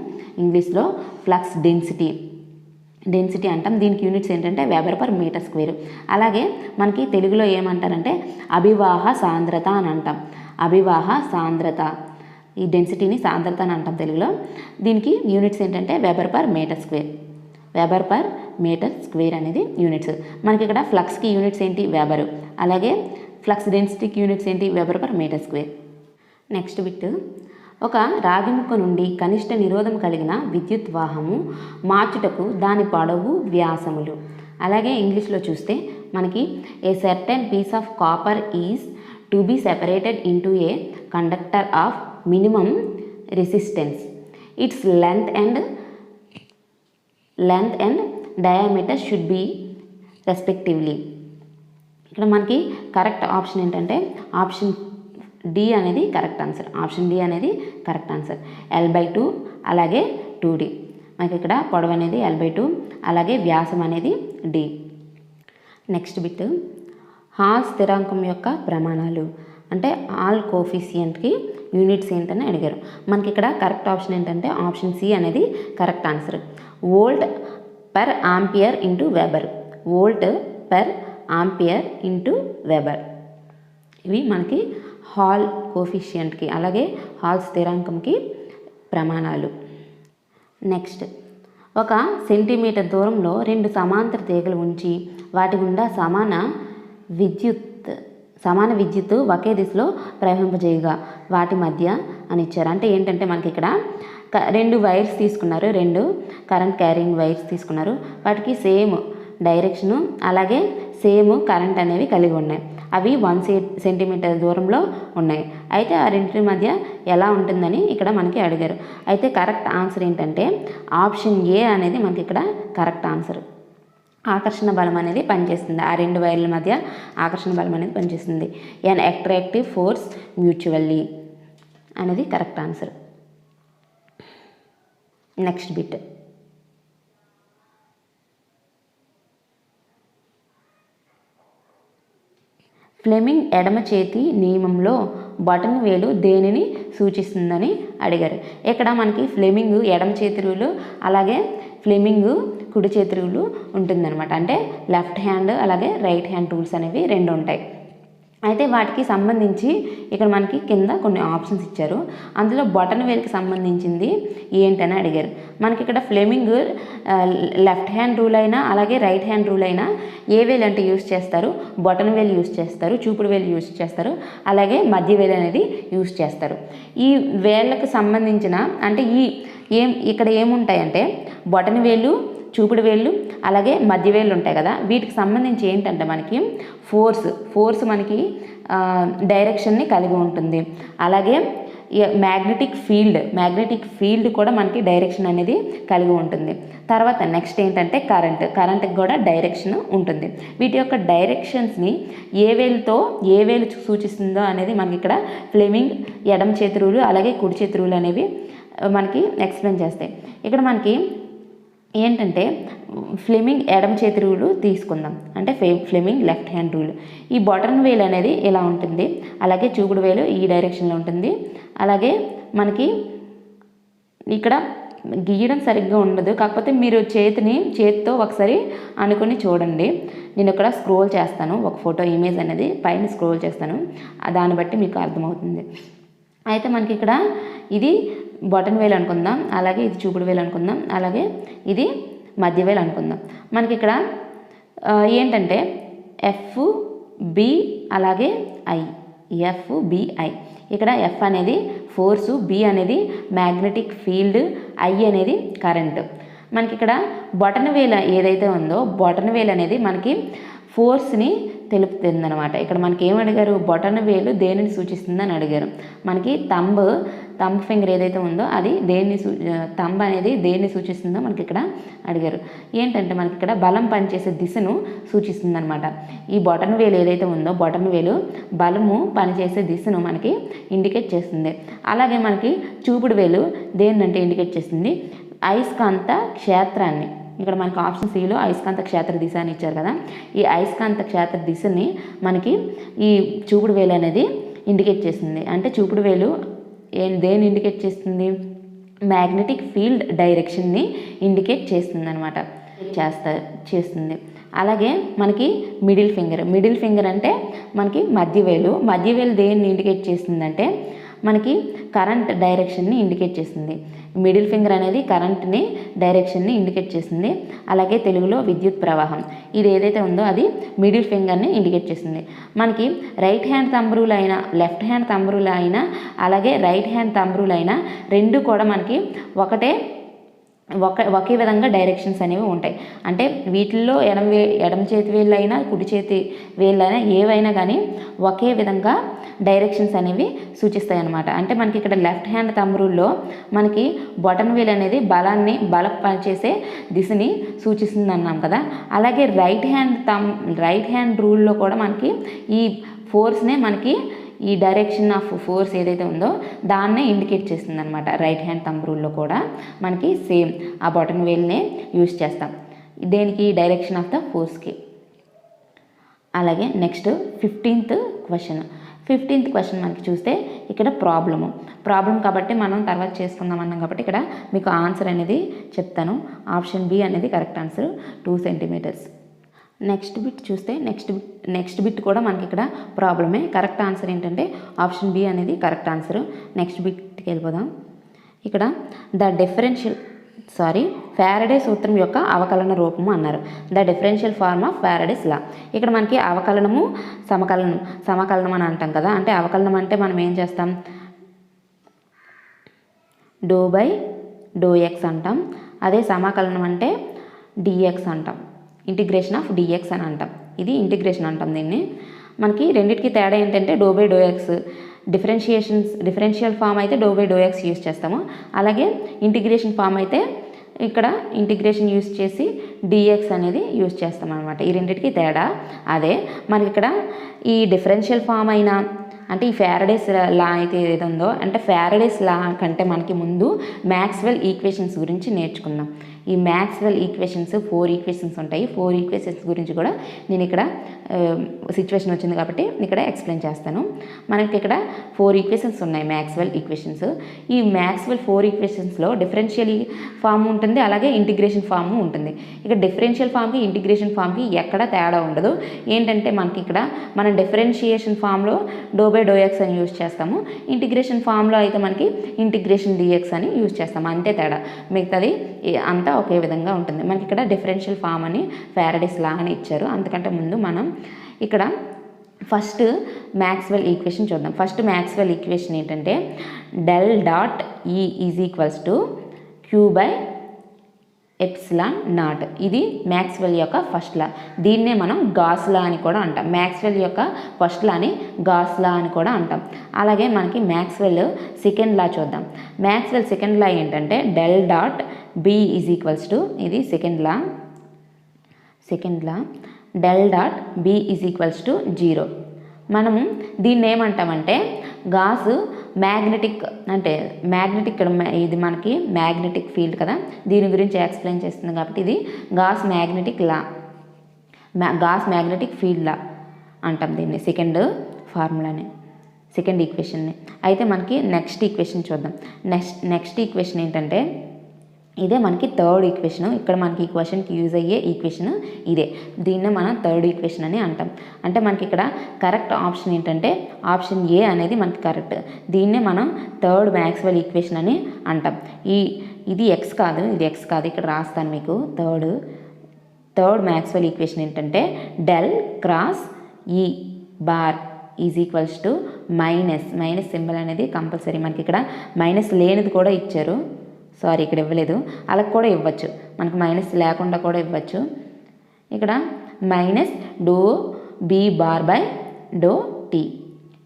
ఇంగ్లీష్లో, ఫ్లక్స్ డెన్సిటీ అంటాం. దీనికి యూనిట్స్ ఏంటంటే Wb/m². అలాగే మనకి తెలుగులో ఏమంటారంటే అభివాహ సాంద్రత అని అంటాం. అభివాహ సాంద్రత, ఈ డెన్సిటీని సాంద్రత అని అంటాం తెలుగులో. దీనికి యూనిట్స్ ఏంటంటే Wb/m². Wb/m² అనేది యూనిట్స్. మనకి ఇక్కడ ఫ్లక్స్కి యూనిట్స్ ఏంటి వెబర్, అలాగే ఫ్లక్స్ డెన్సిటీకి యూనిట్స్ ఏంటి Wb/m². నెక్స్ట్ బిట్, ఒక రాగి ముక్క నుండి కనిష్ట నిరోధం కలిగిన విద్యుత్ వాహము మార్చుటకు దాని పొడవు వ్యాసములు. అలాగే ఇంగ్లీష్లో చూస్తే మనకి a certain piece of copper is to be separated into a conductor of minimum resistance. Its length and diameter should be respectively. ఇక్కడ మనకి కరెక్ట్ ఆప్షన్ ఏంటంటే ఆప్షన్ డి అనేది కరెక్ట్ ఆన్సర్. ఆప్షన్ డి అనేది కరెక్ట్ ఆన్సర్. L/2 అలాగే 2D. మనకి ఇక్కడ పొడవు అనేది L/2, అలాగే వ్యాసం అనేది D. నెక్స్ట్ బిట్, హాల్ స్థిరాంకం యొక్క ప్రమాణాలు అంటే హాల్ కోఫిషియంట్కి యూనిట్స్ ఏంటని అడిగారు. మనకి ఇక్కడ కరెక్ట్ ఆప్షన్ ఏంటంటే ఆప్షన్ C అనేది correct answer. Volt per ampere into weber, volt per ampere into weber. ఇవి మనకి హాల్ కోఫిషియంట్కి అలాగే హాల్ స్థిరాంకంకి ప్రమాణాలు. నెక్స్ట్, ఒక సెంటీమీటర్ దూరంలో 2 సమాంతర తీగలు ఉంచి వాటి గుండా సమాన విద్యుత్ ఒకే దిశలో ప్రవహింపజేయగా వాటి మధ్య అని ఇచ్చారు. అంటే ఏంటంటే మనకి ఇక్కడ 2 వైర్స్ తీసుకున్నారు, 2 కరెంట్ క్యారింగ్ వైర్స్ తీసుకున్నారు. వాటికి సేమ్ డైరెక్షను అలాగే సేమ్ కరెంట్ అనేవి కలిగి ఉన్నాయి. అవి 1 సెంటీమీటర్ దూరంలో ఉన్నాయి. అయితే ఆ రెండింటి మధ్య ఎలా ఉంటుందని ఇక్కడ మనకి అడిగారు. అయితే కరెక్ట్ ఆన్సర్ ఏంటంటే ఆప్షన్ A అనేది మనకి ఇక్కడ కరెక్ట్ ఆన్సర్. ఆకర్షణ బలం అనేది పనిచేస్తుంది, ఆ 2 వైర్ల మధ్య ఆకర్షణ బలం అనేది పనిచేస్తుంది. ఎన్ అట్రాక్టివ్ ఫోర్స్ మ్యూచువల్లీ అనేది correct answer. Next bit, Fleming ఎడమ చేతి నియమంలో బటన్ వేలు దేనిని సూచిస్తుందని అడిగారు. ఇక్కడ మనకి ఫ్లెమింగ్ ఎడమ చేతి రూలు అలాగే ఫ్లెమింగ్ కుడి చేతి రూలు ఉంటుందన్నమాట. అంటే లెఫ్ట్ హ్యాండ్ అలాగే రైట్ హ్యాండ్ రూల్స్ అనేవి 2 ఉంటాయి. అయితే వాటికి సంబంధించి ఇక్కడ మనకి కింద కొన్ని ఆప్షన్స్ ఇచ్చారు. అందులో బటన్ వేలుకి సంబంధించింది ఏంటని అడిగారు. మనకి ఇక్కడ ఫ్లెమింగ్ లెఫ్ట్ హ్యాండ్ రూల్ అయినా అలాగే రైట్ హ్యాండ్ రూల్ అయినా ఏ వేలు అంటే యూస్ చేస్తారు, బటన్ వేలు యూస్ చేస్తారు, చూపుడు వేలు యూస్ చేస్తారు, అలాగే మధ్య వేలు అనేది యూస్ చేస్తారు. ఈ వేళ్ళకు సంబంధించిన అంటే ఇక్కడ ఏముంటాయంటే బటన్ వేలు, చూపుడు వేళ్ళు అలాగే మధ్య వేళ్ళు ఉంటాయి కదా, వీటికి సంబంధించి ఏంటంటే మనకి ఫోర్స్ మనకి డైరెక్షన్ని కలిగి ఉంటుంది. అలాగే మ్యాగ్నెటిక్ ఫీల్డ్ కూడా మనకి డైరెక్షన్ అనేది కలిగి ఉంటుంది. తర్వాత నెక్స్ట్ ఏంటంటే కరెంట్కి కూడా డైరెక్షన్ ఉంటుంది. వీటి యొక్క డైరెక్షన్స్ని ఏ వేలు సూచిస్తుందో అనేది మనకి ఇక్కడ ఫ్లెమింగ్ ఎడమ చేతి రూలు అలాగే కుడి చేతి రూలు అనేవి మనకి ఎక్స్ప్లెయిన్ చేస్తాయి. ఇక్కడ మనకి ఏంటంటే ఫ్లెమింగ్ ఎడమ చేతి రూలు తీసుకుందాం, అంటే ఫ్లెమింగ్ లెఫ్ట్ హ్యాండ్ రూల్. ఈ బటన్ వేలు అనేది ఇలా ఉంటుంది, అలాగే చూపుడు వేలు ఈ డైరెక్షన్లో ఉంటుంది. అలాగే మనకి ఇక్కడ గీయడం సరిగ్గా ఉండదు, కాకపోతే మీరు చేతితో ఒకసారి అనుకుని చూడండి. నేను ఇక్కడ స్క్రోల్ చేస్తాను, ఒక ఫోటో ఇమేజ్ అనేది పైన స్క్రోల్ చేస్తాను, దాన్ని బట్టి మీకు అర్థమవుతుంది. అయితే మనకి ఇక్కడ ఇది బటన్ వేలు అనుకుందాం, అలాగే ఇది చూపుడు వేలు అనుకుందాం, అలాగే ఇది మధ్య వేలు అనుకుందాం. మనకి ఇక్కడ ఏంటంటే FB అలాగే I, FBI. ఇక్కడ F అనేది ఫోర్సు, B అనేది మ్యాగ్నెటిక్ ఫీల్డ్, I అనేది కరెంట్. మనకి ఇక్కడ బటన్ వేలు ఏదైతే ఉందో బటన్ వేలు అనేది మనకి ఫోర్స్ని తెలుపుతుంది అనమాట. ఇక్కడ మనకి ఏం అడిగారు, బటన్ వేలు దేనిని సూచిస్తుందని అడిగారు. మనకి థంబ్ ఫింగర్ ఏదైతే ఉందో అది థంబ్ అనేది దేన్ని సూచిస్తుందో మనకి ఇక్కడ అడిగారు. ఏంటంటే మనకి ఇక్కడ బలం పనిచేసే దిశను సూచిస్తుంది అనమాట. ఈ బటన్ వేలు ఏదైతే ఉందో బటన్ వేలు బలము పనిచేసే దిశను మనకి ఇండికేట్ చేస్తుంది. అలాగే మనకి చూపుడు వేలు దేన్నంటే ఇండికేట్ చేస్తుంది, అయస్కాంత క్షేత్రాన్ని. ఇక్కడ మనకి ఆప్షన్ Cలో అయస్కాంత క్షేత్ర దిశ అని ఇచ్చారు కదా, ఈ అయస్కాంత క్షేత్ర దిశని మనకి ఈ చూపుడు వేలు అనేది ఇండికేట్ చేస్తుంది. అంటే చూపుడు వేలు దేన్ని ఇండికేట్ చేస్తుంది, మ్యాగ్నెటిక్ ఫీల్డ్ డైరెక్షన్ని ఇండికేట్ చేస్తుంది అనమాట, చేస్తుంది. అలాగే మనకి మిడిల్ ఫింగర్ అంటే మనకి మధ్య వేలు దేన్ని ఇండికేట్ చేస్తుందంటే మనకి కరెంట్ డైరెక్షన్ని ఇండికేట్ చేస్తుంది. మిడిల్ ఫింగర్ అనేది కరెంట్ని డైరెక్షన్ని ఇండికేట్ చేస్తుంది. అలాగే తెలుగులో విద్యుత్ ప్రవాహం ఇది ఏదైతే ఉందో అది మిడిల్ ఫింగర్ని ఇండికేట్ చేస్తుంది. మనకి రైట్ హ్యాండ్ థంబ్ రూల్ అయినా లెఫ్ట్ హ్యాండ్ థంబ్ రూల్ అయినా అలాగే రైట్ హ్యాండ్ థంబ్ రూల్ అయినా రెండు కూడా మనకి ఒకే విధంగా డైరెక్షన్స్ అనేవి ఉంటాయి. అంటే వీటిల్లో ఎడమ చేతి వేళ్ళు అయినా కుడి చేతి వేళ్ళు అయినా ఏవైనా కానీ ఒకే విధంగా డైరెక్షన్స్ అనేవి సూచిస్తాయి అన్నమాట. అంటే మనకి ఇక్కడ లెఫ్ట్ హ్యాండ్ థంబ్ రూల్లో మనకి బటన్ వేల్ అనేది బలం పనిచేసే దిశని సూచిస్తుంది అన్నాం కదా. అలాగే రైట్ హ్యాండ్ రూల్లో కూడా మనకి ఈ ఫోర్స్నే మనకి ఈ డైరెక్షన్ ఆఫ్ ఫోర్స్ ఏదైతే ఉందో దాన్నే ఇండికేట్ చేస్తుంది అనమాట. రైట్ హ్యాండ్ థంబ్ రూల్లో కూడా మనకి సేమ్ ఆ బటన్ వేల్నే యూజ్ చేస్తాం దేనికి, డైరెక్షన్ ఆఫ్ ద ఫోర్స్కి. అలాగే నెక్స్ట్ 15th క్వశ్చన్ మనకి చూస్తే ఇక్కడ ప్రాబ్లం కాబట్టి మనం తర్వాత చేసుకుందాం అన్నాం కాబట్టి ఇక్కడ మీకు ఆన్సర్ అనేది చెప్తాను. ఆప్షన్ బి అనేది correct answer, 2 centimetres. Next bit చూస్తే నెక్స్ట్ బిట్ కూడా మనకి ఇక్కడ ప్రాబ్లమే. కరెక్ట్ ఆన్సర్ ఏంటంటే ఆప్షన్ బి అనేది కరెక్ట్ ఆన్సర్. నెక్స్ట్ బిట్కి వెళ్ళిపోదాం. ఇక్కడ ఫారడే సూత్రం యొక్క అవకలన రూపము అన్నారు. The differential form of Faraday's law. ఇక్కడ మనకి అవకలనము సమకలనం అని అంటాం కదా. అంటే అవకలనం అంటే మనం ఏం చేస్తాం, డో బై డో ఎక్స్ అంటాం. అదే సమాకలనం అంటే డిఎక్స్ అంటాం, ఇంటిగ్రేషన్ ఆఫ్ డిఎక్స్ అని అంటాం. ఇది ఇంటిగ్రేషన్ అంటాం దీన్ని. మనకి రెండింటికి తేడా ఏంటంటే do by do x differential form అయితే do by do x use చేస్తాము. అలాగే ఇంటిగ్రేషన్ ఫామ్ అయితే ఇక్కడ ఇంటిగ్రేషన్ యూస్ చేసి డిఎక్స్ అనేది యూస్ చేస్తాం అనమాట. ఈ రెండింటికి తేడా అదే. మనకి ఇక్కడ ఈ డిఫరెన్షియల్ ఫామ్ అయినా అంటే ఈ ఫారడేస్ లా అయితే ఏదైతే ఉందో అంటే ఫారడేస్ లా కంటే మనకి ముందు మ్యాక్స్వెల్ ఈక్వేషన్స్ గురించి నేర్చుకుందాం. ఈ మ్యాక్స్వెల్ ఈక్వేషన్స్ 4 ఈక్వేషన్స్ ఉంటాయి. 4 ఈక్వేషన్స్ గురించి కూడా నేను ఇక్కడ సిచ్యువేషన్ వచ్చింది కాబట్టి ఇక్కడ ఎక్స్ప్లెయిన్ చేస్తాను. మనకి ఇక్కడ 4 ఈక్వేషన్స్ ఉన్నాయి మ్యాక్స్వెల్ ఈక్వేషన్స్. ఈ మ్యాక్స్వెల్ 4 ఈక్వేషన్స్లో డిఫరెన్షియల్ ఫామ్ ఉంటుంది, అలాగే ఇంటిగ్రేషన్ ఫామ్ ఉంటుంది. ఇక్కడ డిఫరెన్షియల్ ఫామ్కి ఇంటిగ్రేషన్ ఫామ్కి ఎక్కడ తేడా ఉండదు. ఏంటంటే మనకి ఇక్కడ మనం డిఫరెన్షియేషన్ ఫామ్లో డో బై డో ఎక్స్ అని యూజ్ చేస్తాము, ఇంటిగ్రేషన్ ఫామ్లో అయితే మనకి ఇంటిగ్రేషన్ డిఎక్స్ అని యూజ్ చేస్తాము. అంతే తేడా, మిగతాది అంతా ఒకే విధంగా ఉంటుంది. మనకి ఇక్కడ డిఫరెన్షియల్ ఫామ్ అని ఫారడేస్ లా అని ఇచ్చారు. అంతకంటే ముందు మనం ఇక్కడ ఫస్ట్ మ్యాక్స్వెల్ ఈక్వేషన్ చూద్దాం. ఫస్ట్ మ్యాక్స్వెల్ ఈక్వేషన్ ఏంటంటే del dot E is equals to q by epsilon naught. ఇది మ్యాక్స్వెల్ యొక్క ఫస్ట్ లా. దీన్నే మనం గాస్ లా అని కూడా అంటాం. మ్యాక్స్వెల్ యొక్క ఫస్ట్ లాని గాస్ లా అని కూడా అంటాం. అలాగే మనకి మ్యాక్స్వెల్ సెకండ్ లా చూద్దాం. మ్యాక్స్వెల్ సెకండ్ లా ఏంటంటే del dot B is equals to, ఇది second law del dot B is equals to 0. మనము దీన్ని ఏమంటామంటే గాస్ మ్యాగ్నెటిక్ ఇది మనకి మ్యాగ్నెటిక్ ఫీల్డ్ కదా, దీని గురించి ఎక్స్ప్లెయిన్ చేస్తుంది కాబట్టి ఇది గాస్ మ్యాగ్నెటిక్ ఫీల్డ్ లా అంటాం దీన్ని. సెకండ్ ఈక్వేషన్ని. అయితే మనకి నెక్స్ట్ ఈక్వేషన్ చూద్దాం. నెక్స్ట్ ఈక్వేషన్ ఏంటంటే ఇదే మనకి థర్డ్ ఈక్వేషన్. ఇక్కడ మనకి ఈ క్వశ్చన్కి యూజ్ అయ్యే ఈక్వేషన్ ఇదే. దీన్నే మనం థర్డ్ ఈక్వేషన్ అని అంటాం. అంటే మనకి ఇక్కడ కరెక్ట్ ఆప్షన్ ఏంటంటే ఆప్షన్ ఏ అనేది మనకి కరెక్ట్. దీన్నే మనం థర్డ్ మ్యాక్స్వెల్ ఈక్వేషన్ అని అంటాం. ఇది ఎక్స్ కాదు, ఇక్కడ రాస్తాను మీకు. థర్డ్ మ్యాక్స్వెల్ ఈక్వేషన్ ఏంటంటే డెల్ క్రాస్ ఈ bar is equals to minus symbol అనేది కంపల్సరీ. మనకి ఇక్కడ మైనస్ లేనిది కూడా ఇచ్చారు, ఇక్కడ ఇవ్వలేదు. అలా కూడా ఇవ్వచ్చు, మనకు మైనస్ లేకుండా కూడా ఇవ్వచ్చు. ఇక్కడ minus doe B bar by doe T.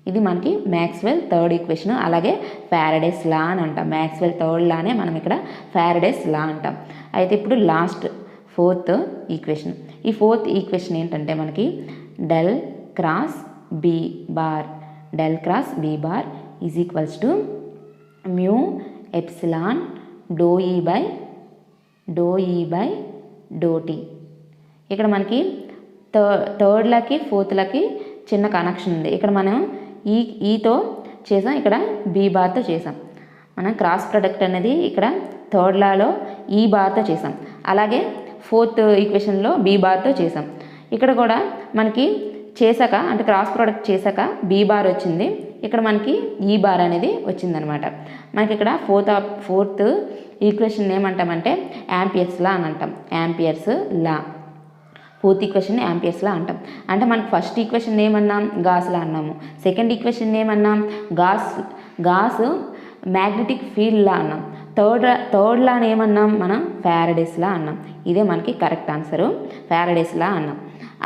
ఇది మనకి మ్యాక్స్వెల్ థర్డ్ ఈక్వేషన్. అలాగే ఫారడేస్ లా అని అంటాం. మ్యాక్స్వెల్ థర్డ్ లానే మనం ఇక్కడ ఫారడేస్ లా అంటాం. అయితే ఇప్పుడు లాస్ట్ ఫోర్త్ ఈక్వేషన్. ఈ ఫోర్త్ ఈక్వేషన్ ఏంటంటే మనకి del cross B bar is equals to mu epsilon doe E by doe T. ఇక్కడ మనకి థర్డ్ లాకి ఫోర్త్ లాకి చిన్న కనెక్షన్ ఉంది. ఇక్కడ మనం ఈతో చేసాం, ఇక్కడ బి బార్తో చేసాం. మనం క్రాస్ ప్రొడక్ట్ అనేది ఇక్కడ థర్డ్ లాలో ఈ బార్తో చేసాం, అలాగే ఫోర్త్ ఈక్వేషన్లో బి బార్తో చేసాం. ఇక్కడ కూడా మనకి చేశాక అంటే క్రాస్ ప్రోడక్ట్ చేశాక బి బార్ వచ్చింది, ఇక్కడ మనకి ఈ బార్ అనేది వచ్చిందనమాట. మనకి ఇక్కడ ఫోర్త్ ఈక్వేషన్ ఏమంటామంటే యాంపియర్స్ లా అని అంటాం. ఫోర్త్ ఈక్వేషన్ యాంపియర్స్ లా అంటాం. అంటే మనకి ఫస్ట్ ఈక్వేషన్ ఏమన్నాం, గాస్ లా అన్నాము. సెకండ్ ఈక్వేషన్ ఏమన్నాం, గాస్ మ్యాగ్నెటిక్ ఫీల్డ్ లా అన్నాం. థర్డ్ లాని ఏమన్నాం మనం, ఫారడేస్ లా అన్నాం. ఇదే మనకి కరెక్ట్ ఆన్సరు, ఫారడేస్ లా అన్నాం.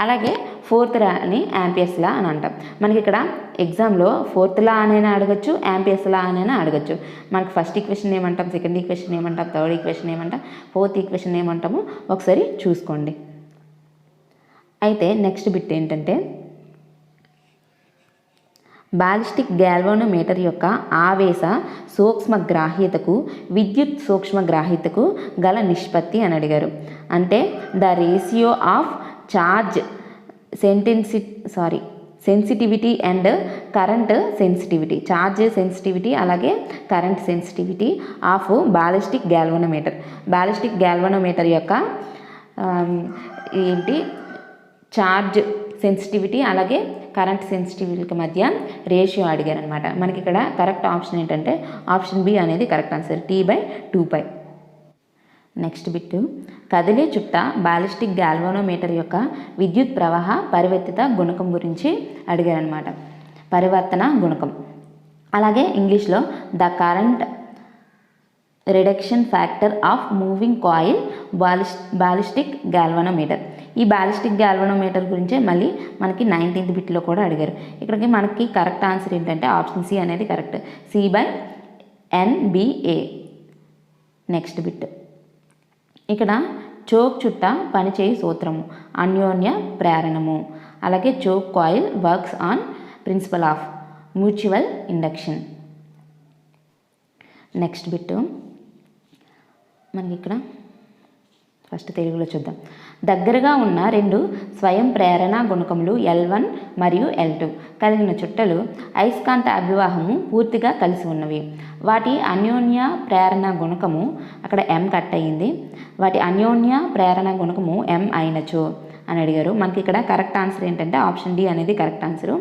అలాగే ఫోర్త్ లాని యాంపియర్స్ లా అని అంటాం. మనకి ఇక్కడ ఎగ్జామ్లో ఫోర్త్ లా అనైనా అడగచ్చు, యాంపియర్స్ లా అనైనా అడగచ్చు. మనకి ఫస్ట్ ఈక్వేషన్ ఏమంటాం, సెకండ్ ఈక్వేషన్ ఏమంటాం, థర్డ్ ఈక్వేషన్ ఏమంటాం, ఫోర్త్ ఈక్వేషన్ ఏమంటామో ఒకసారి చూసుకోండి. అయితే నెక్స్ట్ బిట్ ఏంటంటే బాలిస్టిక్ గ్యాల్వనోమీటర్ యొక్క ఆవేశ సూక్ష్మగ్రాహ్యతకు విద్యుత్ సూక్ష్మగ్రాహ్యతకు గల నిష్పత్తి అని అడిగారు. అంటే the ratio of charge sensitivity and current sensitivity, charge sensitivity అలాగే current sensitivity of ballistic galvanometer. Ballistic galvanometer యొక్క ఛార్జ్ సెన్సిటివిటీ అలాగే కరెంట్ సెన్సిటివిటీకి మధ్య రేషియో అడిగారు అనమాట. మనకి ఇక్కడ కరెక్ట్ ఆప్షన్ ఏంటంటే ఆప్షన్ బి అనేది correct answer, T/2π. Next bit, కదిలే చుట్ట బాలిస్టిక్ గ్యాల్వనోమీటర్ యొక్క విద్యుత్ ప్రవాహ పరివర్తిత గుణకం గురించి అడిగారనమాట. పరివర్తన గుణకం. అలాగే ఇంగ్లీష్లో the current reduction factor of moving coil ballistic galvanometer. ఈ బాలిస్టిక్ గ్యాల్వనోమీటర్ గురించే మళ్ళీ మనకి 19th బిట్లో కూడా అడిగారు. ఇక్కడికి మనకి కరెక్ట్ ఆన్సర్ ఏంటంటే ఆప్షన్ సి అనేది కరెక్ట్, C/NBA. నెక్స్ట్ బిట్, ఇక్కడ చోక్ చుట్ట పనిచేయి సూత్రము, అన్యోన్య ప్రేరణము. అలాగే choke coil works on principle of mutual induction. Next bit మనకి ఇక్కడ ఫస్ట్ తెలుగులో చూద్దాం. దగ్గరగా ఉన్న రెండు స్వయం ప్రేరణ గుణకములు L1 మరియు L2 కలిగిన చుట్టలు అయస్కాంత అభివాహము పూర్తిగా కలిసి ఉన్నవి. వాటి అన్యోన్య ప్రేరణ గుణకము, అక్కడ M కట్ అయ్యింది, వాటి అన్యోన్య ప్రేరణ గుణకము M అయినచో అని అడిగారు. మనకి ఇక్కడ కరెక్ట్ ఆన్సర్ ఏంటంటే ఆప్షన్ డి అనేది correct answer,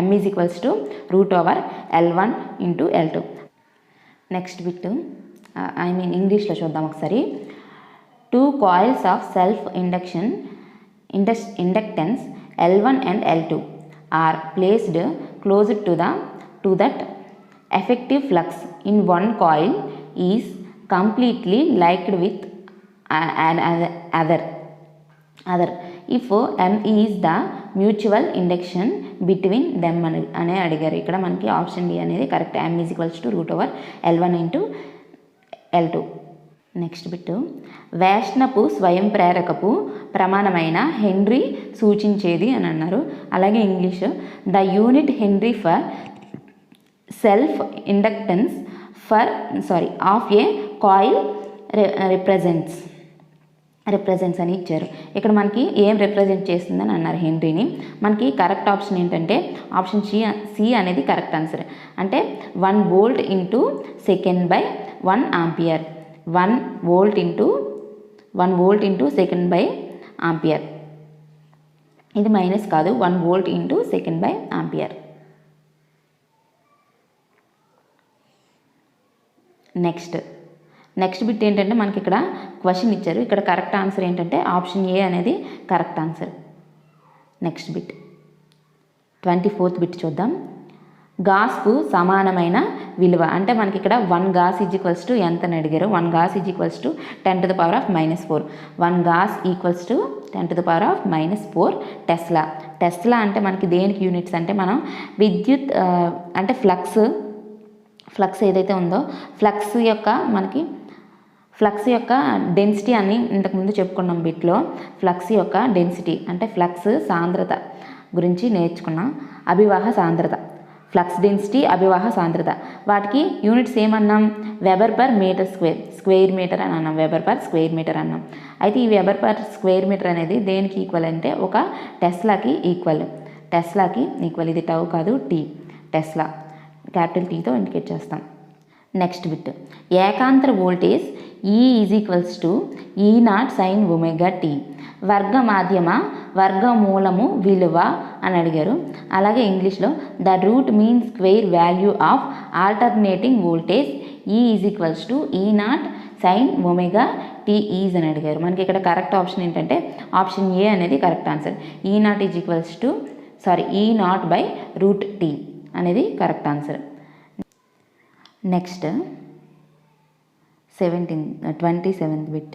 M √L1 × L2. Next bit ఇంగ్లీష్లో చూద్దాం ఒకసారి. 2 coils of inductance L1 and L2 are placed close to that effective flux in one coil is completely linked with other if M is the mutual induction between them అనే అడిగారు. ఇక్కడ మనకి ఆప్షన్ డి అనేది correct, M √L1 × L2. Next bit, వేష్ణపు స్వయం ప్రేరకపు ప్రమాణమైన హెన్రీ సూచించేది అని అన్నారు. అలాగే English the unit henry for self inductance of a coil represents అని ఇచ్చారు. ఇక్కడ మనకి ఏం రిప్రజెంట్ చేస్తుందని అన్నారు హెన్రీని. మనకి కరెక్ట్ ఆప్షన్ ఏంటంటే ఆప్షన్ సి అనేది కరెక్ట్ ఆన్సర్. అంటే 1 volt × second/1 ampere, 1 volt × second/ampere. ఇది మైనస్ కాదు, 1 volt × second/ampere. నెక్స్ట్ బిట్ ఏంటంటే మనకి ఇక్కడ క్వశ్చన్ ఇచ్చారు. ఇక్కడ కరెక్ట్ ఆన్సర్ ఏంటంటే ఆప్షన్ ఏ అనేది correct answer. Next bit 24th bit చూద్దాం. గాస్కు సమానమైన విలువ అంటే మనకి ఇక్కడ 1 గాస్ = ఎంత అని అడిగారు. 1 గాస్ = 10⁻⁻⁴. 1 gas = 10⁻⁻⁴ Tesla. టెస్లా అంటే మనకి దేనికి యూనిట్స్ అంటే మనం విద్యుత్ అంటే ఫ్లక్స్ ఏదైతే ఉందో ఫ్లక్స్ యొక్క డెన్సిటీ అని ఇంతకుముందు చెప్పుకున్నాం బిట్లో. ఫ్లక్స్ యొక్క డెన్సిటీ అంటే ఫ్లక్స్ సాంద్రత గురించి నేర్చుకున్నాం. అభివాహ సాంద్రత, ఫ్లక్స్ డెన్సిటీ, అభివాహ సాంద్రత, వాటికి యూనిట్స్ ఏమన్నాం? Wb/m², స్క్వేర్ మీటర్ అని అన్నాం, Wb/m² అన్నాం. అయితే ఈ Wb/m² అనేది దేనికి ఈక్వల్ అంటే ఒక టెస్లాకి ఈక్వల్. ఇది టౌ కాదు, టీ. టెస్లా క్యాపిటల్ టీతో ఇండికేట్ చేస్తాం. నెక్స్ట్ బిట్, ఏకాంతర voltage E = E0 sin ωt వర్గమూలము విలువ అని అడిగారు. అలాగే ఇంగ్లీష్లో the root mean square value of alternating voltage E = E0 sin ωt is అని అడిగారు. మనకి ఇక్కడ కరెక్ట్ ఆప్షన్ ఏంటంటే ఆప్షన్ ఏ అనేది కరెక్ట్ ఆన్సర్. E0/√T అనేది correct answer. Next 27th bit,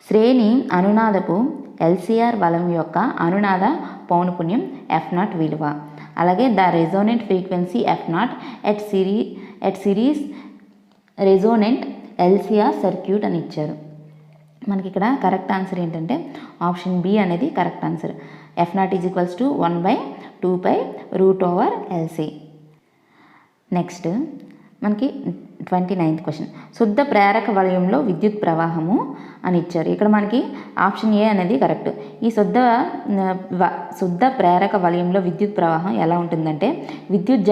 శ్రేణి అనునాదపు LCR వలం యొక్క అనునాద పౌనపున్యం F0 విలువ. అలాగే the resonant frequency F0 at series resonant LCR circuit అని ఇచ్చారు. మనకి ఇక్కడ కరెక్ట్ ఆన్సర్ ఏంటంటే ఆప్షన్ బి అనేది correct answer. F0 = 1/2 2π√LC. Next మనకి 29th క్వశ్చన్, శుద్ధ ప్రేరక వలయంలో విద్యుత్ ప్రవాహము అని ఇచ్చారు. ఇక్కడ మనకి ఆప్షన్ ఏ అనేది కరెక్ట్. ఈ శుద్ధ ప్రేరక వలయంలో విద్యుత్ ప్రవాహం ఎలా ఉంటుందంటే విద్యుత్